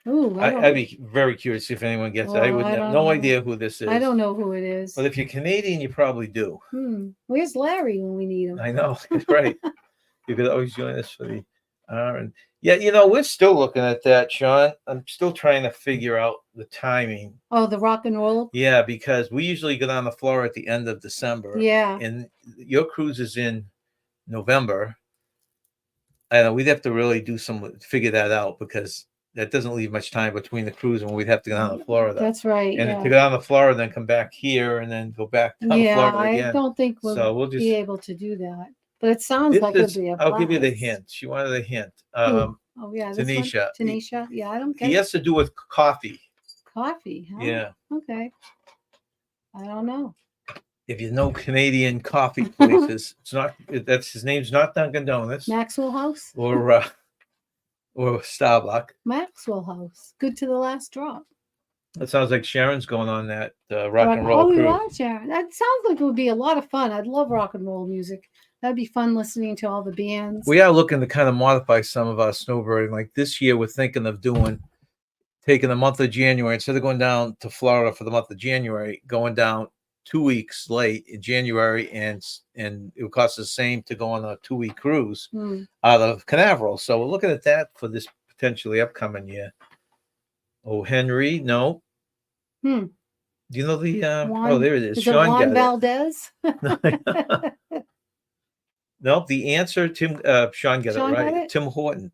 Ooh, I'd be very curious if anyone gets it. I would have no idea who this is. I don't know who it is. But if you're Canadian, you probably do. Where's Larry when we need him? I know. Right. You could always join us for the hour. And yeah, we're still looking at that, Sean. I'm still trying to figure out the timing. Oh, the rock and roll? Yeah, because we usually go down the floor at the end of December. Yeah. And your cruise is in November. I know we'd have to really figure that out because that doesn't leave much time between the cruise and we'd have to go down to Florida. That's right. And to go down to Florida, then come back here and then go back down to Florida again. I don't think we'll be able to do that. But it sounds like it'd be a blast. I'll give you the hint. She wanted a hint. Oh yeah, Tanisha. Tanisha. Yeah, I don't get it. He it. has to do with coffee. Coffee, huh? Yeah. Okay. I don't know. If you know Canadian coffee places, his name's not Dunkin' Donuts. Maxwell House? Or Starbucks. Maxwell House. Good to the last drop. That sounds like Sharon's going on that rock and roll cruise. We are, Sharon. That sounds like it would be a lot of fun. I'd love rock and roll music. That'd be fun listening to all the bands. We are looking to kind of modify some of our snowboarding. Like this year, we're thinking of taking the month of January, instead of going down to Florida for the month of January, going down 2 weeks late in January, and it would cost the same to go on a 2-week cruise out of Canaveral. So we're looking at that for this potentially upcoming year. Oh, Henry, no. Hmm. Do you know the? Juan, there it is. is it Sean Juan got Valdez? it. Nope. The answer, Tim. Sean got Sean it got right. it? Tim Horton.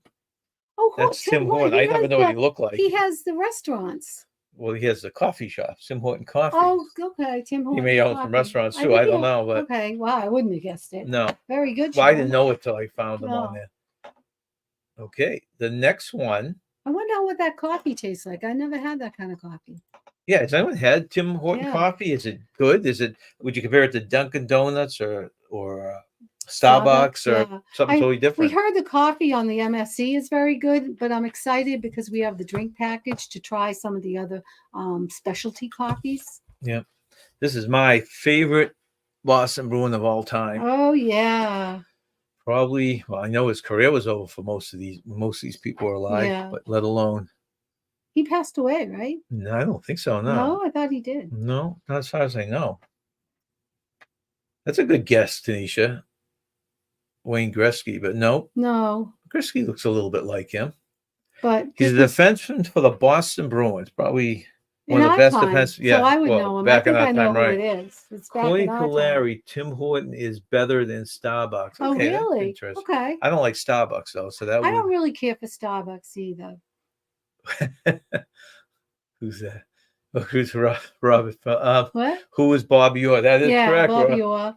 Oh, That's Tim Horton. I never know what he looked like. He has the restaurants. Well, he has the coffee shop, Tim Horton Coffee. Oh, okay, Tim Horton. He may own Coffee. some restaurants too. think I don't he- know, but okay. Wow, I wouldn't have guessed it. no. Very good. Well, I Sean. didn't know it till I found them on No. there. Okay, the next one. I wonder what that coffee tastes like. I never had that kind of coffee. Yeah, has anyone had Tim Horton Yeah. coffee? Is it good? Would you compare it to Dunkin' Donuts or Starbucks or yeah. something totally We different? heard the coffee on the MSC is very good, but I'm excited because we have the drink package to try some of the other specialty coffees. Yeah, this is my favorite Boston Bruin of all time. Oh yeah. Probably, well, I know his career was over for most of these people are alive, Yeah. but let alone. He passed away, right? No, I don't think so. No, No, I thought he did. no, not as far as I know. That's a good guess, Tanisha. Wayne Gretzky, but no, No, Gretzky looks a little bit like him. but He's a defenseman for the Boston Bruins, probably one in of the our best time, defense. Yeah, so I would well, know him. I back in think our I know time, who right? it is. It's back Corey in our time. Colari, Tim Horton is better than Starbucks. Oh, Okay, that's really? interesting. Okay. I don't like Starbucks though, so that I would. don't really care for Starbucks either. Who's that? Oh, who's Robert? What? Who is Bobby Orr? That is correct. Bob Rob. Orr.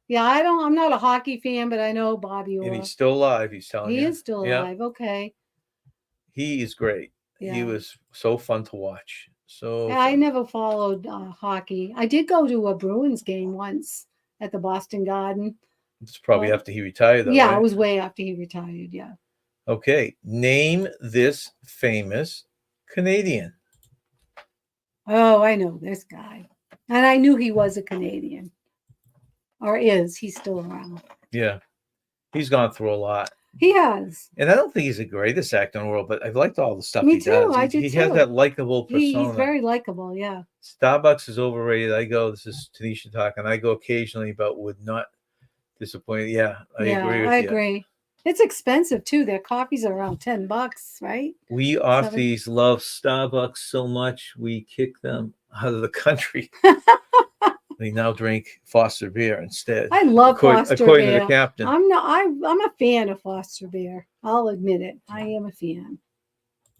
Yeah, I'm not a hockey fan, but I know Bobby Orr. And he's still alive. He's telling you. He is still Yeah. alive. Okay. He is great. Yeah. He was so fun to watch. So I never followed hockey. I did go to a Bruins game once at the Boston Garden. it's probably after he retired, though. Yeah, right? it was way after he retired. Yeah. Okay. Name this famous Canadian. Oh, I know this guy. And I knew he was a Canadian. Or is. He's still around. Yeah. He's gone through a lot. He has. And I don't think he's the greatest actor in the world, but I've liked all the stuff Me he too, does. I did He has too. that likable persona. He's very likable, yeah. Starbucks is overrated. This is Tanisha talking. I go occasionally, but would not disappoint. Yeah, I agree with you. agree. It's expensive too. Their coffees are around $10, right? We Aussies love Starbucks so much, we kick them out of the country. They now drink Foster beer instead. I love Foster according beer. to the captain. I'm a fan of Foster beer. I'll admit it. I am a fan.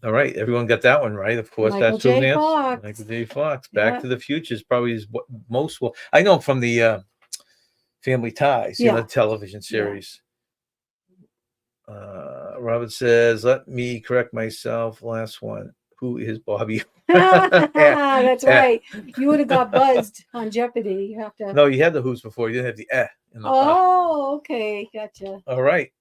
All right, everyone got that one right. Of course, Michael that's J. who answers. Fox. Michael J. Fox. Back Yeah. to the Future is probably his most well. I know him from the Family Ties, the television series. Robert says, "Let me correct myself." Last one. Who is Bobby? That's right. You would have got buzzed on Jeopardy. You have to. No, you had the who's before. You didn't have the in the Oh, okay. Gotcha. All right.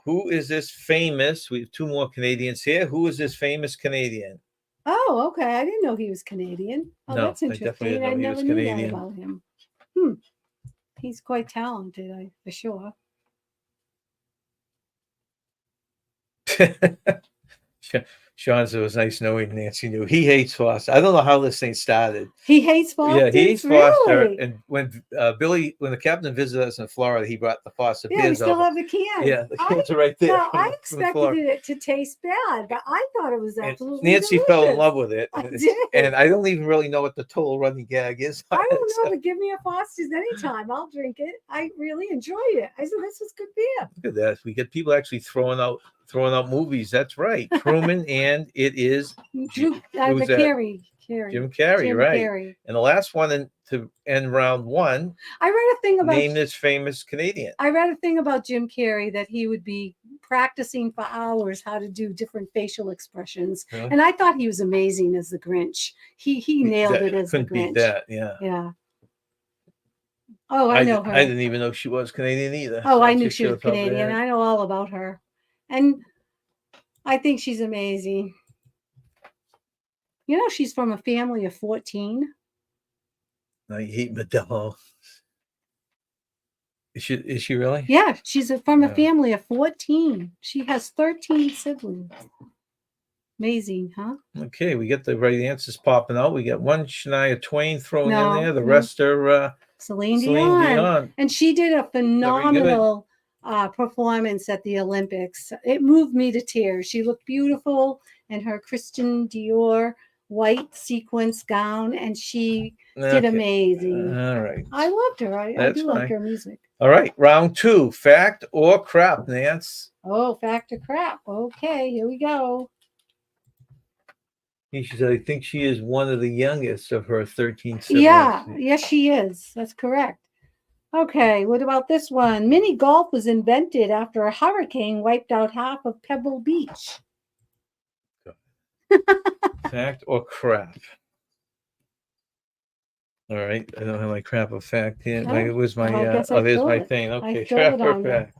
Who is this famous? We have two more Canadians here. Who is this famous Canadian? Oh, okay. I didn't know he was Canadian. Oh, No, that's I definitely interesting. didn't know I he never was knew Canadian. that about him. He's quite talented, for sure. Sean said it was nice knowing Nancy knew. He hates Foster. I don't know how this thing started. He hates Foster. Yeah, he hates Foster. Really? And when when the captain visited us in Florida, he brought the Foster Yeah, we beers still over. have the can. Yeah, the cans are right there. Now, I from expected Florida. it to taste bad, but I thought it was And absolutely Nancy fell in delicious. love with it. I did. And I don't even really know what the total running gag is. I don't know, but give me a Foster's anytime. I'll drink it. I really enjoyed it. I said, this was good beer. Look at that. We get people actually throwing out movies. That's right. Truman, and it is Drew, who's that? Carrie. Jim Carrey, Jim right? Carrey. And the last one to end round one, I read a thing about name this famous Canadian. I read a thing about Jim Carrey that he would be practicing for hours how to do different facial expressions. Really? And I thought he was amazing as the Grinch. He nailed it as the Couldn't Grinch. beat that, yeah. Yeah. Oh, I know her. I didn't even know she was Canadian either. Oh, So I knew just she was shows how Canadian. bad- I know all about her. And I think she's amazing. You know, she's from a family of 14. No, you hate Modelo. Is she really? Yeah, she's from a Yeah. family of 14. She has 13 siblings. Amazing, huh? Okay, we get the right answers popping out. We got one Shania Twain thrown No, in there. The no. rest are Celine Celine Dion. Dion. And she did a phenomenal performance at the Olympics. It moved me to tears. She looked beautiful in her Christian Dior white sequence gown, and she did Okay. amazing. All right. I loved her. I That's do like fine. her music. All right. Round 2. Fact or crap, Nance? Oh, fact or crap. Okay, here we go. She said, I think she is one of the youngest of her 13 siblings. Yeah, yes, she is. That's correct. Okay, what about this one? Mini golf was invented after a hurricane wiped out half of Pebble Beach. Fact or crap? All right. I don't have my crap or fact here. Oh, It was my, I guess I there's stole my it. thing. I Okay. stole Crap it or on you. fact?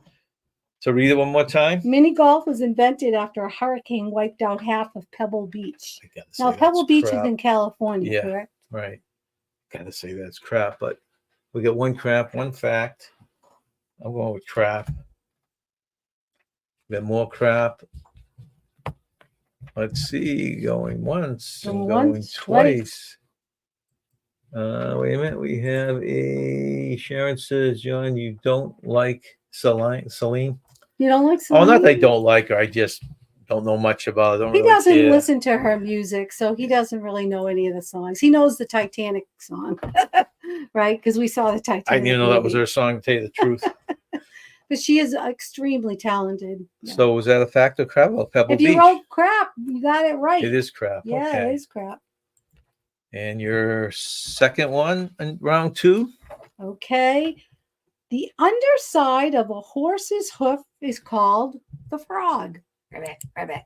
So read it one more time. Mini golf was invented after a hurricane wiped out half of Pebble Beach. I gotta say Now, Pebble that's Beach crap. is in California, Yeah. correct? Right. Gotta say that's crap, but we got one crap, one fact. I'm going with crap. Got more crap. Let's see, going once and going twice. Wait a minute. We have a Sharon says, John, you don't like Celine? You don't like Celine? Oh, not that I don't like her. I just don't know much about her. He doesn't listen to her music, so he doesn't really know any of the songs. He knows the Titanic song, right? Because we saw the Titanic. I didn't even know that was her song, to tell you the truth. But she is extremely talented. Yeah. So was that a fact or crap? Well, Pebble Beach. If you wrote crap, you got it right. It is crap. Yeah, okay. It is crap. And your second one in round 2? Okay. The underside of a horse's hoof is called the frog. Ribbit.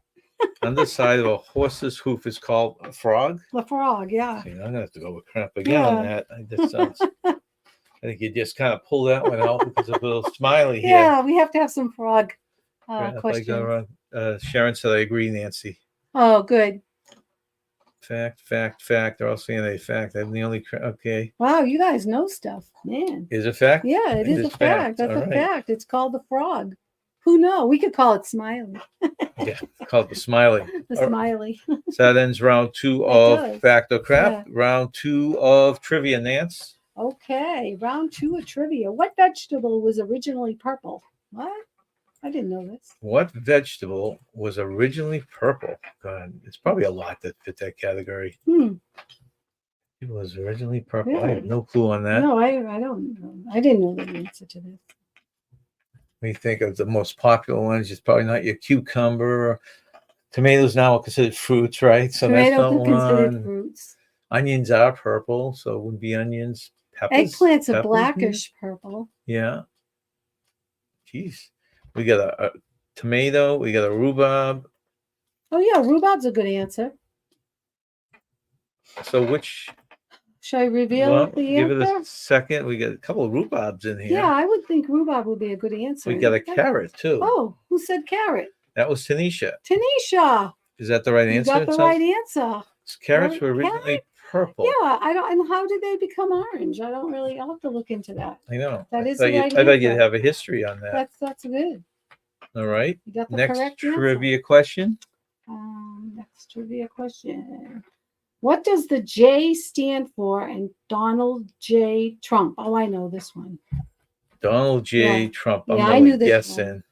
Underside of a horse's hoof is called a frog? The frog, yeah. See, I'm going to have to go with crap again on that. That sounds... I think you just kind of pull that one out because of a little smiley here. Yeah, we have to have some frog questions. Sharon said, I agree, Nancy. Oh, good. Fact. They're all saying a fact. I'm the only... Okay. Wow, you guys know stuff, man. Is it fact? Yeah, it is a fact. That's a fact. It's called the frog. Who knows? We could call it Smiley. Yeah, call it the smiley. The smiley. So that ends round 2 of fact or crap. Yeah. Round 2 of trivia, Nance. Okay, round 2 of trivia. What vegetable was originally purple? What? I didn't know this. What vegetable was originally purple? God, it's probably a lot that fit that category. It was originally purple. Really? I have no clue on that. No, I don't know. I didn't know the answer to this. When you think of the most popular ones, it's probably not your cucumber. Tomatoes now are considered fruits, right? So Tomatoes that's not are considered fruits. Onions are purple, so it wouldn't be onions. Peppers, eggplants are blackish purple. Yeah. Jeez. We got a tomato. We got a rhubarb. Oh, yeah. Rhubarb's a good answer. So which... Should I reveal the answer? Give it a second. We got a couple of rhubarbs in here. Yeah, I would think rhubarb would be a good answer. We got a carrot, too. Oh, who said carrot? That was Tanisha. Tanisha. Is that the right answer? You got the right answer. Carrots were originally purple. Yeah, I don't. And how did they become orange? I don't really. I'll have to look into that. I know. That is the right answer. I thought you'd have a history on that. That's good. All right. You got the next correct trivia answer. question. Next trivia question. What does the J stand for in Donald J. Trump? Oh, I know this one. Donald J. Trump. I knew this guessing. one.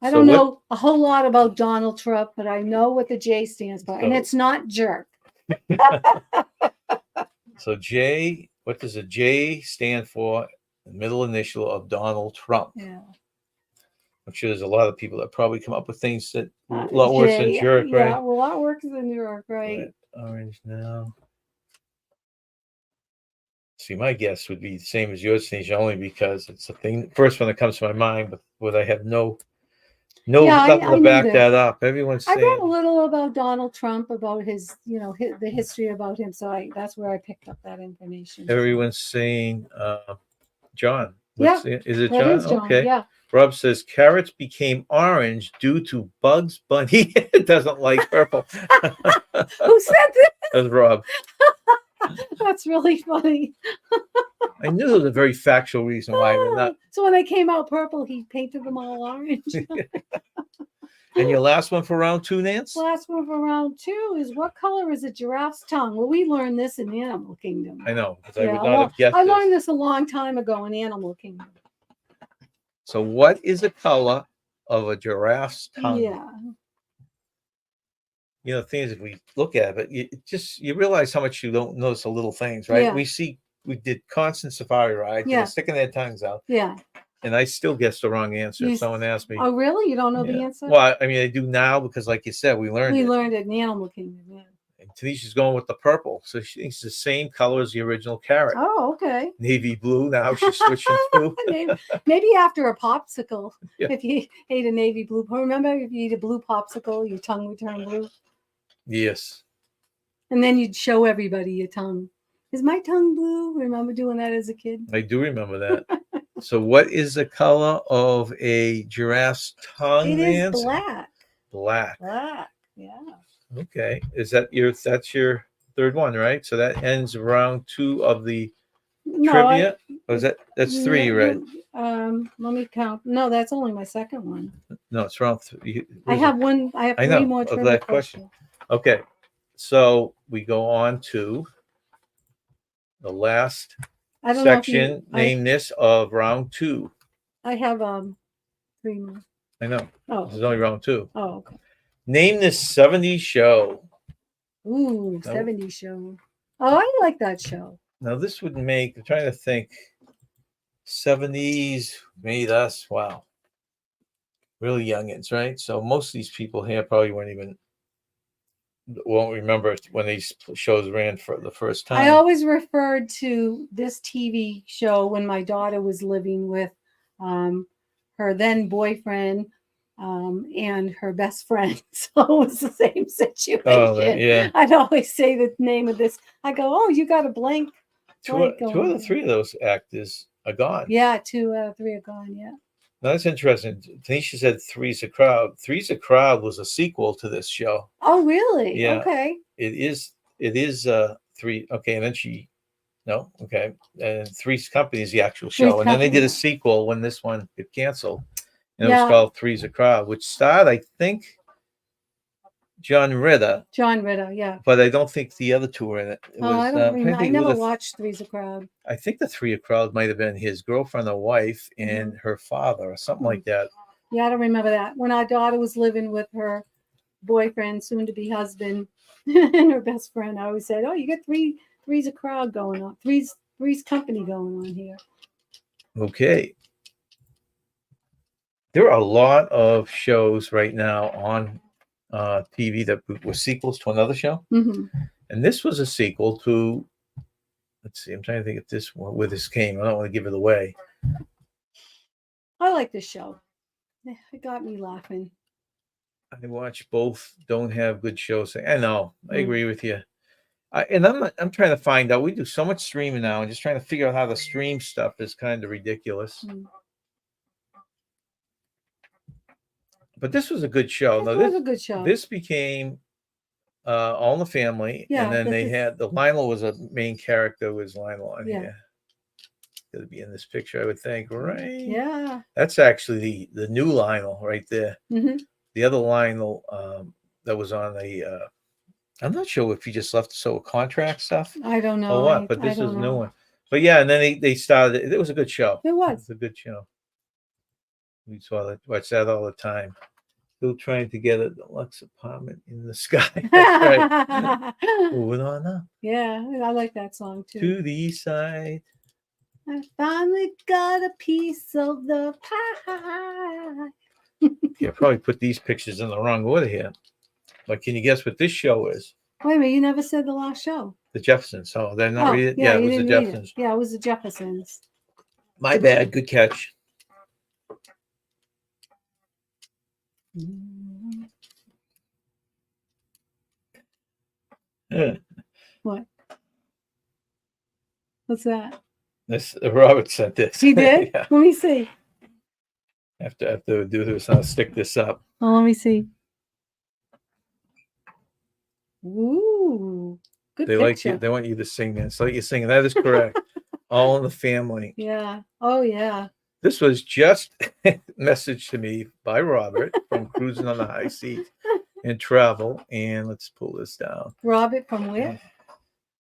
I don't know a whole lot about Donald Trump, but I know what the J stands for, and it's not jerk. So J, what does a J stand for? The middle initial of Donald Trump. Yeah. I'm sure there's a lot of people that probably come up with things that a lot worse than jerk, right? Yeah, a lot worse than jerk, right? Orange now. See, my guess would be the same as yours, Tanisha, only because it's the thing, first one that comes to my mind, but I have nothing to back that up. Everyone's saying. I read a little about Donald Trump, about his, the history about him. So that's where I picked up that information. Everyone's saying, John. Yeah. Is it John? Is John? Okay. Yeah. Rob says carrots became orange due to Bugs Bunny. It doesn't like purple. Who said that? That's Rob. That's really funny. I knew there was a very factual reason why we're not. So when they came out purple, he painted them all orange. And your last one for round 2, Nance? Last one for round 2 is what color is a giraffe's tongue? Well, we learned this in Animal Kingdom. I know, because I would not have guessed I learned this a long time ago in Animal Kingdom. So what is the color of a giraffe's tongue? Yeah. You know, things if we look at it, you realize how much you don't notice the little things, right? Yeah. We did constant safari rides, and Yeah. they're sticking their tongues out, Yeah. and I still guess the wrong answer You if s- someone asked me. Oh, really? You don't know the Yeah. answer? Well, I mean, I do now because, like you said, we learned We it. learned it in the Animal Kingdom. Yeah. And Tanisha's going with the purple, so she thinks the same color as the original carrot. Oh, okay. Navy blue. Now she's switching to. Maybe after a popsicle, Yeah. if you ate a navy blue. Remember, if you eat a blue popsicle, your tongue would turn blue, Yes. and then you'd show everybody your tongue. Is my tongue blue? Remember doing that as a kid? I do remember that. So, what is the color of a giraffe's tongue? It is Nancy? black. Black. Black. Yeah. Okay. That's your third one, right? So that ends round 2 of the No, trivia. Or is that's 3 you read? Let me count. No, that's only my second one. No, it's round 3. I have one. I have I 3 know, more of trivia that question. questions. Okay. So we go on to the last I don't know if section. you. Name this of round 2. I have 3 more. I know. Oh. This is only round 2. Oh, okay. Name this 70s show. Ooh, No. 70s show. Oh, I like that show. Now this would make, I'm trying to think, 70s made us, wow, really youngins, right? So most of these people here probably won't remember when these shows ran for the first time. I always referred to this TV show when my daughter was living with her then boyfriend and her best friend. So it was the same situation. Oh, yeah. I'd always say the name of this. I go, oh, you got a blank. Two of the 3 of those actors are gone. Yeah, 2 out of 3 are gone. Yeah. Now, that's interesting. Tanisha said Three's a Crowd. Three's a Crowd was a sequel to this show. Oh, really? Yeah. Okay. It is 3. Okay. And then no. Okay. And Three's Company is the actual show. Three's And then they did a Company. sequel when this one got canceled. And it Yeah. was called Three's a Crowd, which starred, I think, John Ritter. John Ritter, yeah. But I don't think the other 2 were in it. It was, I don't remember. I never watched. watched Three's a Crowd. I think the 3 a Crowd might have been his girlfriend or wife and her father or something like that. Yeah, I don't remember that. When our daughter was living with her boyfriend, soon to be husband, and her best friend, I always said, oh, you got Three's a Crowd going on. Three's Company going on here. Okay. There are a lot of shows right now on TV that were sequels to another show. Mm-hmm. And this was a sequel to, let's see, I'm trying to think if where this came. I don't want to give it away. I like this show. It got me laughing. I watch both. Don't have good shows. I know. I agree with you. I'm trying to find out. We do so much streaming now, and just trying to figure out how to stream stuff is kind of ridiculous. But this was a good show. This was a good show. This became All in the Family, Yeah, and then they this is- had Lionel was a main character. Was Lionel on Yeah. here? Going to be in this picture, I would think, right? Yeah. That's actually the new Lionel right there. Mm-hmm. The other Lionel that was on the. I'm not sure if he just left so contract stuff. I don't know. Or what, but this is a new one. But yeah, and then they started. It was a good show. It was. It was a good show. We watch that all the time. Still trying to get a deluxe apartment in the sky. That's right. Moving on up. Yeah, I like that song too. To the east side. I finally got a piece of the pie. Yeah, probably put these pictures in the wrong order here. But can you guess what this show is? Wait a minute, you never said the last show. The Jeffersons. Oh, they're not read it? Yeah, it you was the didn't read it. Jeffersons. Yeah, it was the Jeffersons. My bad. Good catch. What? What's that? This Robert sent this. He did? Yeah. Let me see. After do this, I'll stick this up. Oh, let me see. Ooh, good They picture. like you. They want you to sing that. So you're singing. That is correct. All in the Family. Yeah. Oh, yeah. This was just messaged to me by Robert from Cruising on the High Seas and Travel. And let's pull this down. Robert from where?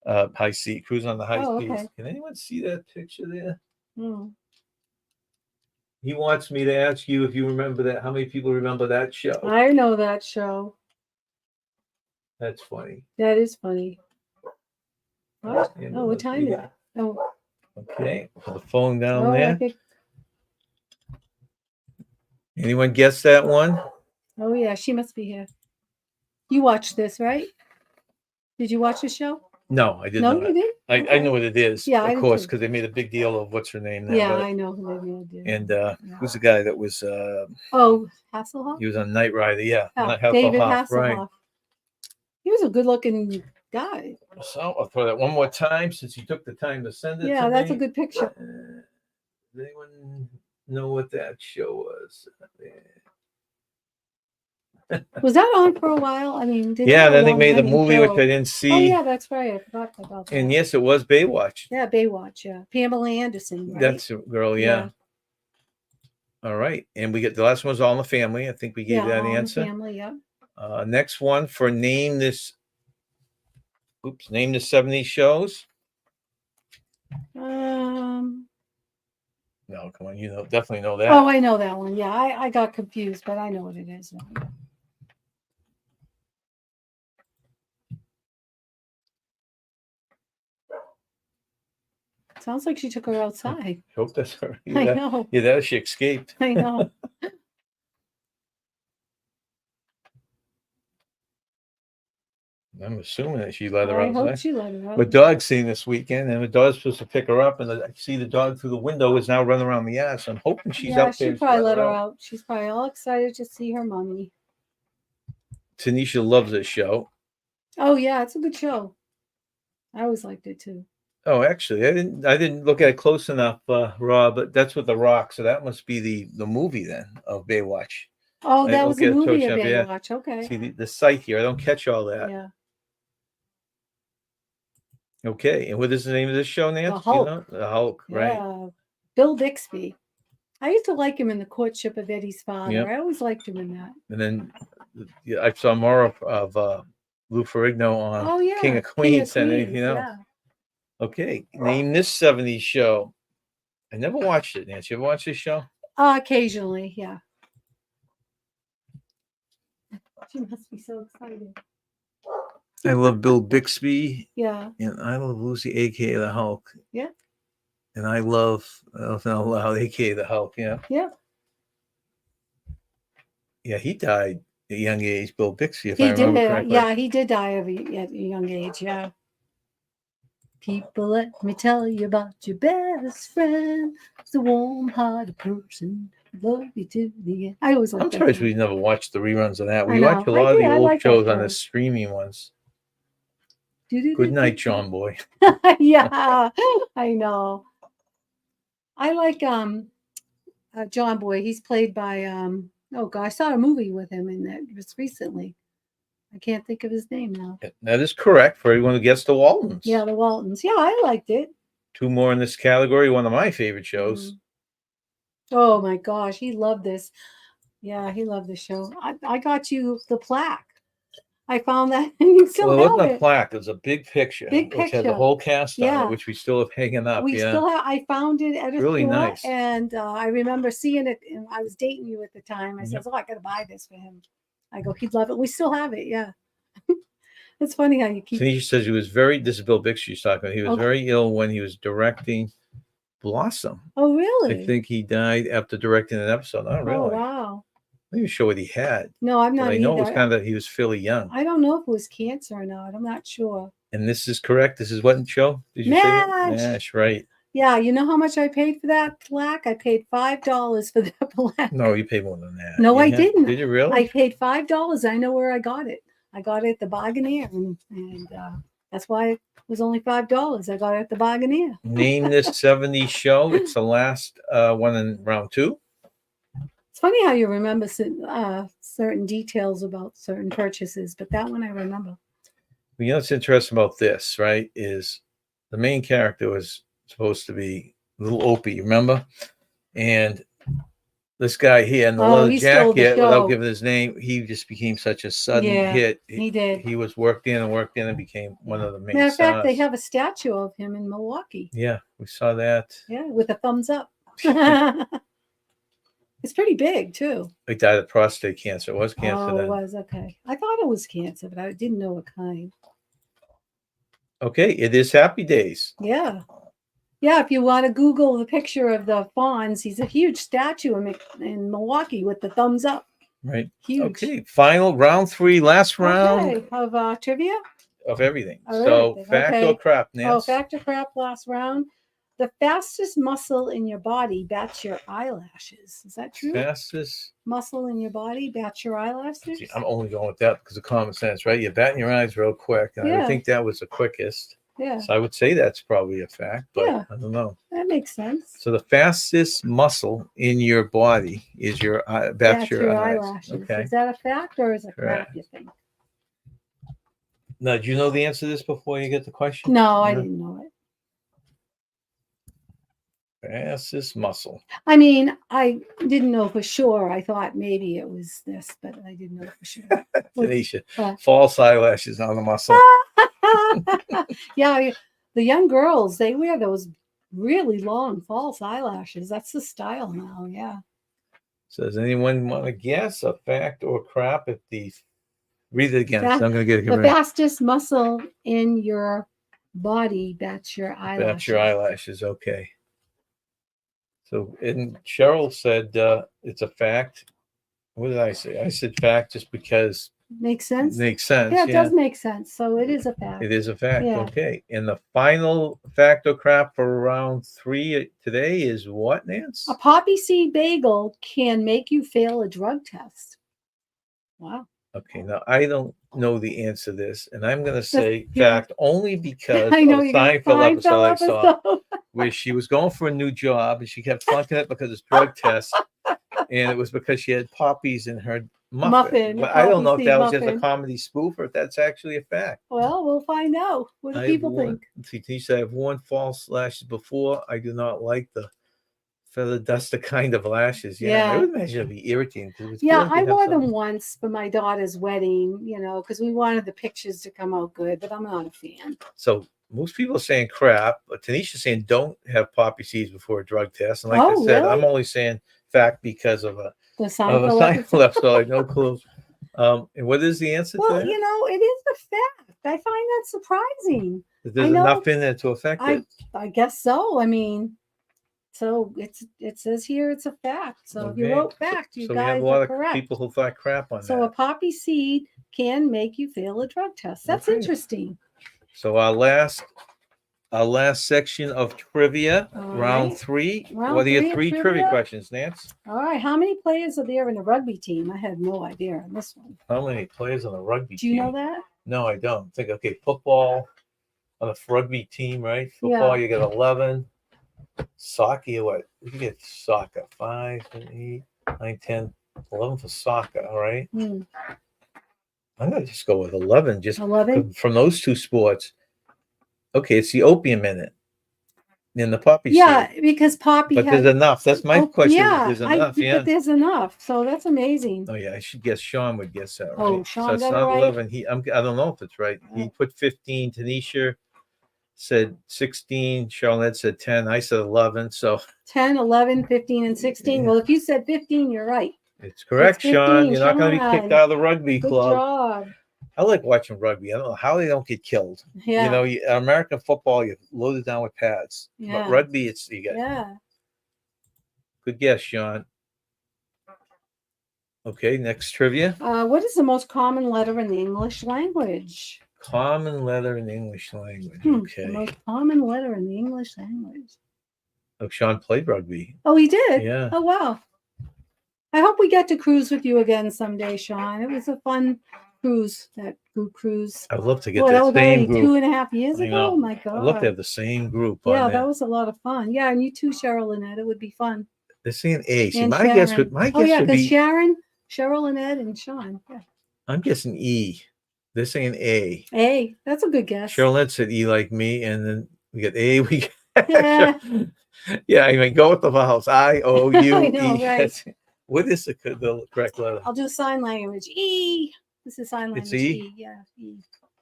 High Seas, Cruising on the High Oh, Seas. okay. Can anyone see that picture there? Hmm. He wants me to ask you if you remember that. How many people remember that show? I know that show. That's funny. That is funny. What? And Oh, what time is it? Oh, okay. Put the phone down oh, I there. think. Anyone guess that one? Oh, yeah, she must be here. You watched this, right? Did you watch the show? No, I did No, not. you didn't? I know what it is, Yeah, I of did course, too. because they made a big deal of what's her name now. Yeah, but- I know who they did. and who's the guy that was Oh, Hasselhoff? he was on Knight Rider, yeah. Yeah, Not David Hasselhoff, right. Hasselhoff. He was a good-looking guy. So I'll throw that one more time since you took the time to send it to me. Yeah, that's a good picture. Does anyone know what that show was? Was that on for a while? I mean, did Yeah, have a then they made the long-running movie, which show. I didn't see. Oh, yeah, that's right. I forgot about that. And yes, it was Baywatch. Yeah, Baywatch, yeah. Pamela Anderson, right? That's a girl, yeah. All right. And we get the last one was All in the Family. I think we gave that All in the answer. Family, yeah. Next one for name this 70s shows. No, come on, you know, definitely know that. Oh, I know that one. Yeah, I got confused, but I know what it is now. Sounds like she took her outside. I hope that's her. I know. Yeah, that she escaped. I know. I'm assuming that she let her I outside. hope she let her out. My dog's seen this weekend, and the dog's supposed to pick her up, and I see the dog through the window is now running around the yard. So I'm hoping she's out there. She probably let her out. She's probably all excited to see her mommy. Tanisha loves this show. Oh yeah, it's a good show. I always liked it too. Oh, actually, I didn't look at it close enough, Rob. But that's with The Rock, so that must be the movie then of Baywatch. Oh, that was a movie of yeah. Baywatch. Okay. See the site here. I don't catch all that. Yeah. Okay, and what is the name of this show, Nancy? The Hulk. You know? The Hulk, right? Yeah. Bill Bixby. I used to like him in The Courtship of Eddie's Father. Yep. I always liked him in that. And then I saw more of Lou Ferrigno on King of Queens than anything else. Yeah. Okay, name this 70s show. I never watched it, Nancy. You ever watched this show? Occasionally, yeah. She must be so excited. I love Bill Bixby. Yeah. And I love Lucy, aka the Hulk. Yeah. And I love Elfin Out Loud, aka the Hulk. Yeah. Yeah. Yeah, he died at a young age, Bill Bixby, if He I remember did. correctly. Yeah, he did die at a young age. Yeah. People, let me tell you about your best friend. It's a warm-hearted person. Love you to the end. I always like I'm that surprised song. we never watched the reruns of that. I We watch a know. lot of the I old like that shows on the show. streaming ones. Do-do-do-do. Good night, John Boy. Yeah, I know. I like John Boy. He's played by oh god, I saw a movie with him in that just recently. I can't think of his name now. That is correct for everyone who gets the Waltons. Yeah, the Waltons. Yeah, I liked it. Two more in this category. One of my favorite shows. Oh my gosh, he loved this. Yeah, he loved the show. I got you the plaque. I found that and you still Well, it have wasn't a it. plaque. It was a big picture. Big Which had the picture. whole cast on Yeah. it, which we still have hanging up. We yeah. still have. I found it at a Really store, nice. and I remember seeing it. And I was dating you at the time. I said, Yep. "Oh, I got to buy this for him." I go, "He'd love it." We still have it. Yeah, it's funny how you keep. Tanisha says he was very. This is Bill Bixby she's talking about. He was Okay. very ill when he was directing Blossom. Oh, really? I think he died after directing an episode. Oh, really? Oh, wow. I'm not even sure what he had. No, I'm But not I know either. it was kind of he was fairly young. I don't know if it was cancer or not. I'm not sure. And this is correct. This is what show? Did you say that? MASH. MASH, right. Yeah, you know how much I paid for that plaque? I paid $5 for that plaque. No, you paid more than that. No, I Yeah. didn't. Did you really? I paid $5. I know where I got it. I got it at the Bargainier, and that's why it was only $5. I got it at the Bargainier. Name this 70s show. It's the last one in round 2. It's funny how you remember certain details about certain purchases, but that one I remember. You know what's interesting about this, right? Is the main character was supposed to be little Opie, remember? And this guy here in the leather he stole the jacket, without show. giving his name, he just became such a sudden Yeah, hit. he did. He was worked in and became one of the main Matter of fact, they stars. have a statue of him in Milwaukee. Yeah, we saw that. Yeah, with a thumbs up. It's pretty big too. He died of prostate cancer. It was cancer Oh, it then. was okay. I thought it was cancer, but I didn't know what kind. Okay, it is Happy Days. Yeah. Yeah, if you want to Google the picture of the Fonz, he's a huge statue in Milwaukee with the thumbs up. Right. Huge. Okay, final round 3, last round Okay, of trivia. of everything. All So right, fact okay. or crap, Oh, Nance? fact or crap, last round. The fastest muscle in your body bats your eyelashes. Is that true? Fastest. Muscle in your body bats your eyelashes? See, I'm only going with that because of common sense, right? You're batting your eyes real quick. And I would Yeah. think that was the quickest. Yeah, So I would say that's probably a fact, but Yeah. I don't know. that makes sense. So the fastest muscle in your body is your Bats your eyes. eyelashes. Okay. Is that a fact or is it crap, Correct. you think? Now, do you know the answer to this before you get the question? No, I didn't know it. Fastest muscle. I mean, I didn't know for sure. I thought maybe it was this, but I didn't know for sure. Tanisha, What? false eyelashes on the muscle. Yeah, the young girls, they wear those really long false eyelashes. That's the style now. Yeah. So does anyone want to guess a fact or crap if the read it again? Fa- So I'm going to get it The right. fastest muscle in your body bats your eyelashes. That's your eyelashes. Okay. So, and Cheryl said it's a fact. What did I say? I said fact just because Makes sense? makes sense. Yeah, it does make sense. So it is a fact. It is a fact. Yeah. Okay. And the final fact or crap for round 3 today is what, Nance? A poppy seed bagel can make you fail a drug test. Wow. Okay. Now, I don't know the answer to this, and I'm going to say Yeah. fact only because I know of you Seinfeld episode I saw where she was going for a new job and she kept flunking it because it's drug tests. And it was because she had poppies in her muffin. But I don't know if that was just a comedy spoof or if that's actually a fact. Well, we'll find out. What do people think? Tanisha, I've worn false lashes before. I do not like the feather duster kind of lashes. Yeah. I would imagine it'd be irritating. Yeah, I wore them once for my daughter's wedding, because we wanted the pictures to come out good, but I'm not a fan. So most people are saying crap, but Tanisha's saying don't have poppy seeds before a drug test. And like I said, really? I'm only saying fact because of a Seinfeld episode. So I have no clue. And what is the answer to that? It is a fact. I find that surprising. There's enough in there to affect it. I guess so. I mean, so it says here it's a fact. So if you wrote fact, you guys are correct. We have a lot of people who thought crap on that. So a poppy seed can make you fail a drug test. That's interesting. So our last section of trivia, round 3. What are your 3 trivia questions, Nance? All right. How many players are there in a rugby team? I had no idea on this one. How many players on a rugby team? Do you know that? No, I don't. Think, okay, football on a rugby team, right? Football, you get 11. Soccer, what? You get soccer, 5, 8, 9, 10, 11 for soccer, all right? I'm going to just go with 11. Just 11? From those 2 sports. Okay, it's the opium in it. In the poppy seed. Because poppy But there's enough. That's my question. Yeah, there's enough. But there's enough. So that's amazing. Oh, yeah. I should guess Sean would guess that, right? Oh, Sean so it's got not it right? 11. I don't know if it's right. He put 15. Tanisha said 16. Charlotte said 10. I said 11. So 10, 11, 15, and 16. Well, if you said 15, you're right. It's correct, 15, Sean. You're not going to be kicked out of the rugby club. Good job. I like watching rugby. I don't know how they don't get killed. Yeah. American football, you're loaded down with pads. Yeah. But rugby, you got. Yeah. Good guess, Sean. Okay, next trivia. What is the most common letter in the English language? Common letter in the English language. Okay. The most common letter in the English language. Oh, Sean played rugby. Oh, he did? Yeah. Oh, wow. I hope we get to cruise with you again someday, Sean. It was a fun cruise, that group cruise. I'd love to get that same group. 2.5 years ago? Oh, my God. I'd love to have the same group. Yeah, that was a lot of fun. Yeah, and you too, Cheryl and Ed. It would be fun. They're saying A. See, and my Sharon. guess would be Sharon, Cheryl and Ed and Sean. Yeah. I'm guessing E. They're saying A. A. That's a good guess. Cheryl and Ed said E like me, and then we get A. Yeah, I mean, go with the vowels. I-O-U-E. I know, right. What is the correct letter? I'll do sign language. E. This is sign language. It's E? Yeah, E.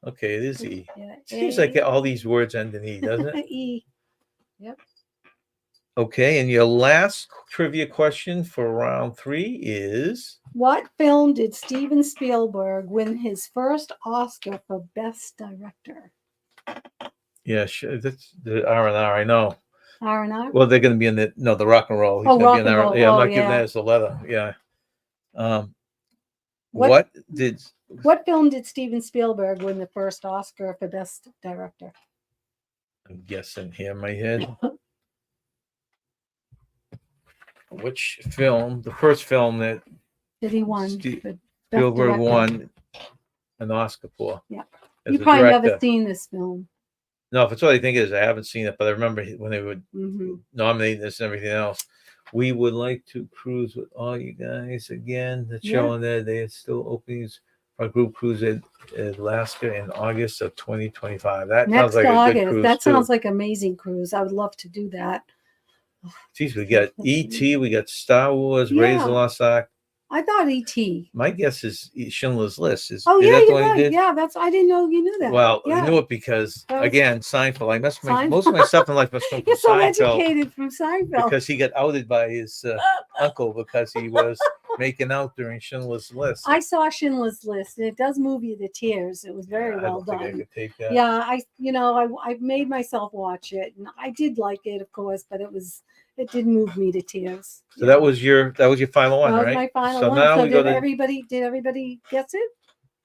Okay, it is E. Yeah, Seems like all these words end in E, doesn't it? E. Yep. Okay, and your last trivia question for round 3 is What film did Steven Spielberg win his first Oscar for Best Director? that's the R&R. I know. R&R? Well, they're going to be in the rock and roll. He's Oh, going to be rock in and R. roll. Yeah, I'm Oh, not giving yeah. that as a letter. Yeah. What did What film did Steven Spielberg win the first Oscar for Best Director? I'm guessing here in my head? Which film? The first film that Did he won Ste- for Best Spielberg Director? won an Oscar for? Yeah. As You a probably director. never seen this film. No, if it's what I think it is, I haven't seen it, but I remember when they would Hmm. nominate this and everything else. We would like to cruise with all you guys again. The show Yeah. on there, they are still openings for a group cruise in Alaska in August of 2025. That sounds Next like a good August. cruise That too. sounds like amazing cruise. I would love to do that. Geez, we got E.T., we got Star Wars, Raiders of the Yeah. Lost Ark. I thought E.T. My guess is Schindler's List. Oh, Is yeah, that the you're one he right. did? Yeah, I didn't know you knew that. Well, yeah. I knew it because, That was- again, Seinfeld. I must make Seinfeld. most of my stuff in life must come from You're so Seinfeld educated from Seinfeld. because he got outed by his uncle because he was making out during Schindler's List. I saw Schindler's List, and it does move you to tears. It was very I well don't think I done. could take that. Yeah, I made myself watch it, and I did like it, of course, but it did move me to tears. So that was your final one, That was right? my final so one. now So we go did to everybody guess it?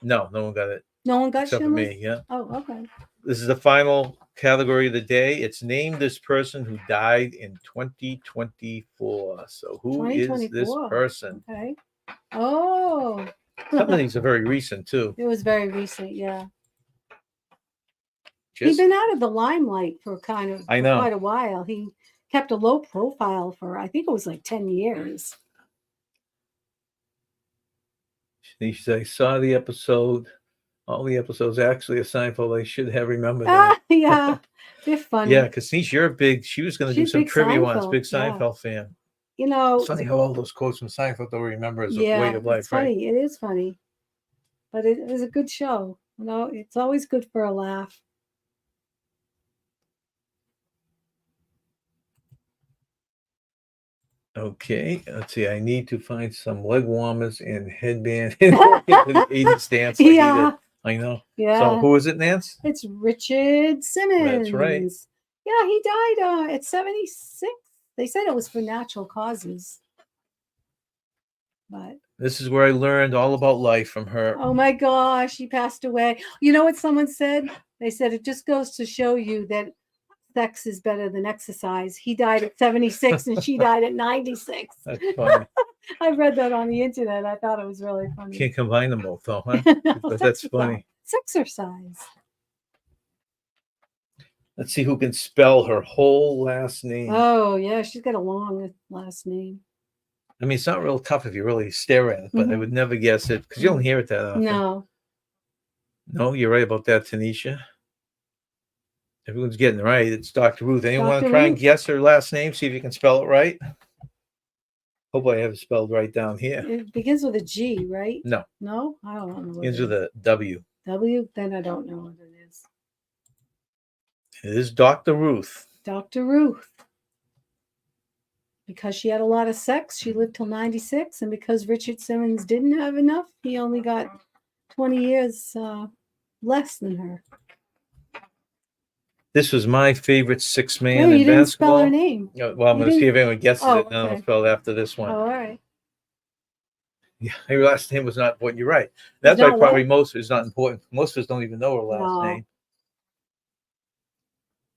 no one got it No one got except for Schindler's? me. Yeah, Oh, okay. this is the final category of the day. It's name this person who died in 2024. So who is this 2024. person? Okay. Oh. Some of these are very recent too. It was very recent, yeah. Just He's been out of the limelight for I know. quite a while. He kept a low profile for, I think it was like 10 years. I saw the episode. All the episodes actually of Seinfeld. I should have remembered that. Yeah, they're funny. Yeah, because she was going to do She's some big trivia ones. Seinfeld, Big yeah. Seinfeld fan. You know, It's funny how all those quotes from Seinfeld they'll remember as a yeah, way of life, it's right? funny. It is funny, but it is a good show. You know, it's always good for a laugh. Okay, let's see. I need to find some leg warmers and headband and walk into the 80s dance like he Yeah. did. I know. Yeah. So who is it, Nance? It's Richard Simmons. That's right. Yeah, he died at 76. They said it was for natural causes. But This is where I learned all about life from her. oh my gosh, he passed away. You know what someone said? They said it just goes to show you that sex is better than exercise. He died at 76 and she died at 96. That's funny. I read that on the internet. I thought it was really funny. Can't combine them both, though, huh? No, But that's funny. Sexercise. Let's see who can spell her whole last name. Oh, yeah, she's got a long last name. I mean, it's not real tough if you really stare at it, but I Mhm. would never guess it because you don't hear it that often. No. No, you're right about that, Tanisha. Everyone's getting it right. It's Dr. Ruth. Anyone want to Dr. try and Ruth. guess her last name? See if you can spell it right. Hope I have it spelled right down here. It begins with a G, right? No, No? I don't know. what begins it with is. a W. W? Then I don't know what it is. It is Dr. Ruth. Dr. Ruth. Because she had a lot of sex, she lived till 96. And because Richard Simmons didn't have enough, he only got 20 years less than her. This was my favorite six-man No, in you didn't spell basketball. her name. Well, I'm You going to see didn't- if anyone guesses Oh, it. Then I'll okay. spell it after this one. Oh, all right. Yeah, her last name was not important. You're right. That's not why probably what? most of it's not important. Most of us don't even know her last No. name.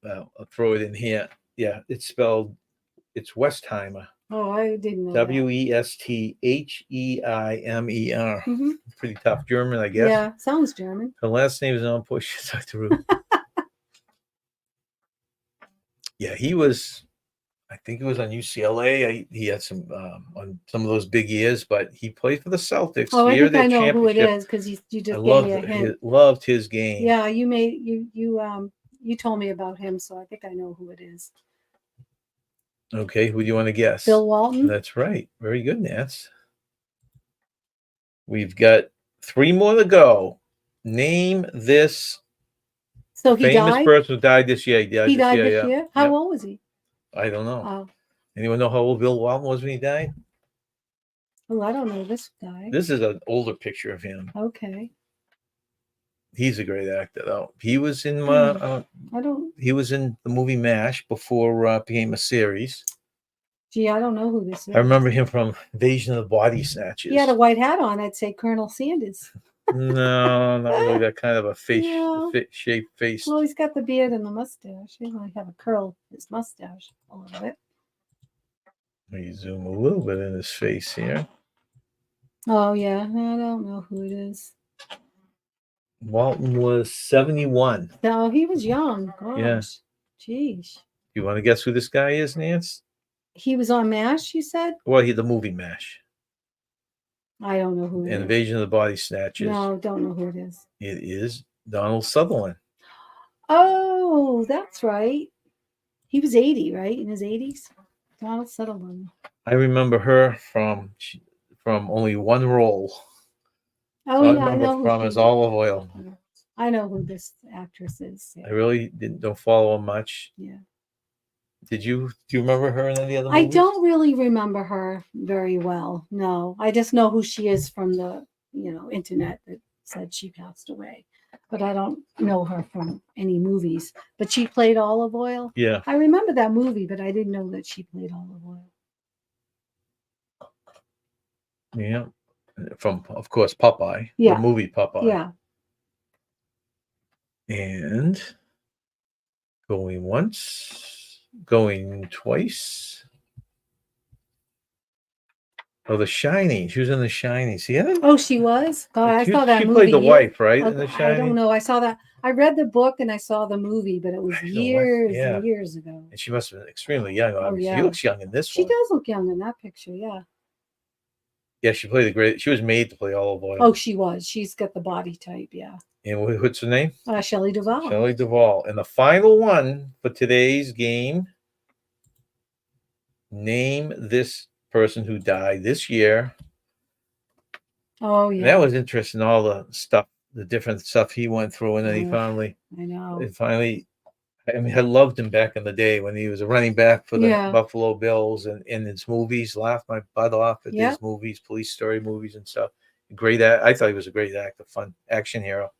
Well, I'll throw it in here. Yeah, it's Westheimer. Oh, I didn't know. Westheimer. Hmm. Pretty tough German, I guess. Yeah, sounds German. Her last name is on push. Dr. Ruth. Yeah, I think he was on UCLA. He had some on some of those big years, but he played for the Celtics. Oh, I Year of think I their know who it championship. is because you I just gave me a hint. loved his game. Yeah, you told me about him, so I think I know who it is. Okay, who do you want to guess? Bill Walton. That's right. Very good, Nance. We've got 3 more to go. Name this So he famous died. person who died this year. He died this year. How old was he? I don't know. Oh, Anyone know how old Bill Walton was when he died? Oh, I don't know this guy. This is an older picture of him. Okay. He's a great actor, though. He was in I don't. he was in the movie MASH before it became a series. Gee, I don't know who this is. I remember him from Invasion of the Body Snatchers. He had a white hat on. I'd say Colonel Sanders. No, not really. That kind of a face No. shaped face. Well, he's got the beard and the mustache. He might have a curl his mustache a little bit. Let me zoom a little bit in his face here. Oh yeah, I don't know who it is. Walton was 71. No, he was young. Gosh. Yeah. Jeez. You want to guess who this guy is, Nance? He was on MASH, you said? Well, the movie MASH. I don't know who it is. Invasion of the Body Snatchers. No, don't know who it is. It is Donald Sutherland. Oh, that's right. He was 80, right? In his 80s? Donald Sutherland. I remember her from only one role. Oh, So yeah, I remember know who from she as is. Olive Oil. I know who this actress is. I really don't follow her much. Yeah. Do you remember her in any other I movies? don't really remember her very well. No, I just know who she is from the internet that said she passed away, but I don't know her from any movies. But she played Olive Oil. Yeah. I remember that movie, but I didn't know that she played Olive Oil. Yeah. From, of course, Popeye. Yeah. The movie Popeye. Yeah. And going once, going twice. Oh, The Shining. She was in The Shining. See that? Oh, she was? God, I saw that She movie. played the wife, right? In The I Shining. don't know. I saw that. I read the book and I saw the movie, but it was years Yeah. and years ago. And she must have been extremely young. Obviously. yeah. She looks young in this She one. does look young in that picture, yeah. Yeah, she played she was made to play Olive Oil. Oh, she was. She's got the body type, yeah. And what's her name? Shelley Duvall. Shelley Duvall. And the final one for today's game. Name this person who died this year. Oh, yeah. And that was interesting, all the stuff, the different stuff he went through. And then he finally, I mean, I loved him back in the day when he was a running back for the Buffalo Bills and in his movies, laughed my butt off at his movies, police story movies and stuff. I thought he was a great actor, fun action hero.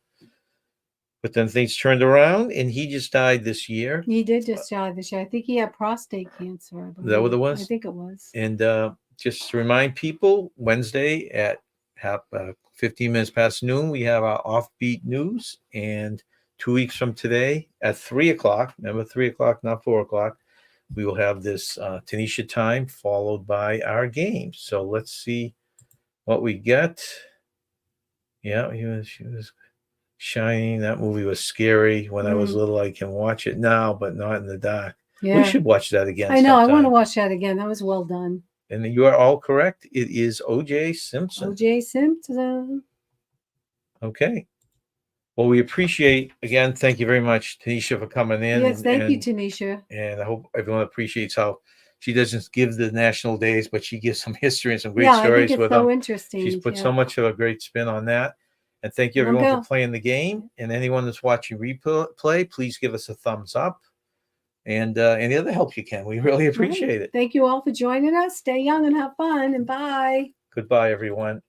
But then things turned around and he just died this year. He did just die this year. I think he had prostate cancer. Is that what it was? I think it was. And just to remind people, Wednesday at 15 minutes past noon, we have our offbeat news. And 2 weeks from today at 3 o'clock, remember 3 o'clock, not 4 o'clock, we will have this Tanisha Time followed by our game. So let's see what we get. Yeah, she was Shining. That movie was scary when I was little. I can watch it now, but not in the dark. Yeah. We should watch that again. I know. Sometime. I want to watch that again. That was well done. And you are all correct. It is O.J. Simpson. O.J. Simpson. Okay. Well, we appreciate, again, thank you very much, Tanisha, for coming in. Yes, thank you, Tanisha. And I hope everyone appreciates how she doesn't give the national days, but she gives some history and some great stories with them. Yeah, I think it's so interesting. She's put so much of a great spin on that. And thank you, everyone, for playing the game. And anyone that's watching replay, please give us a thumbs up. And any other help you can. We really appreciate it. Thank you all for joining us. Stay young and have fun. And bye. Goodbye, everyone.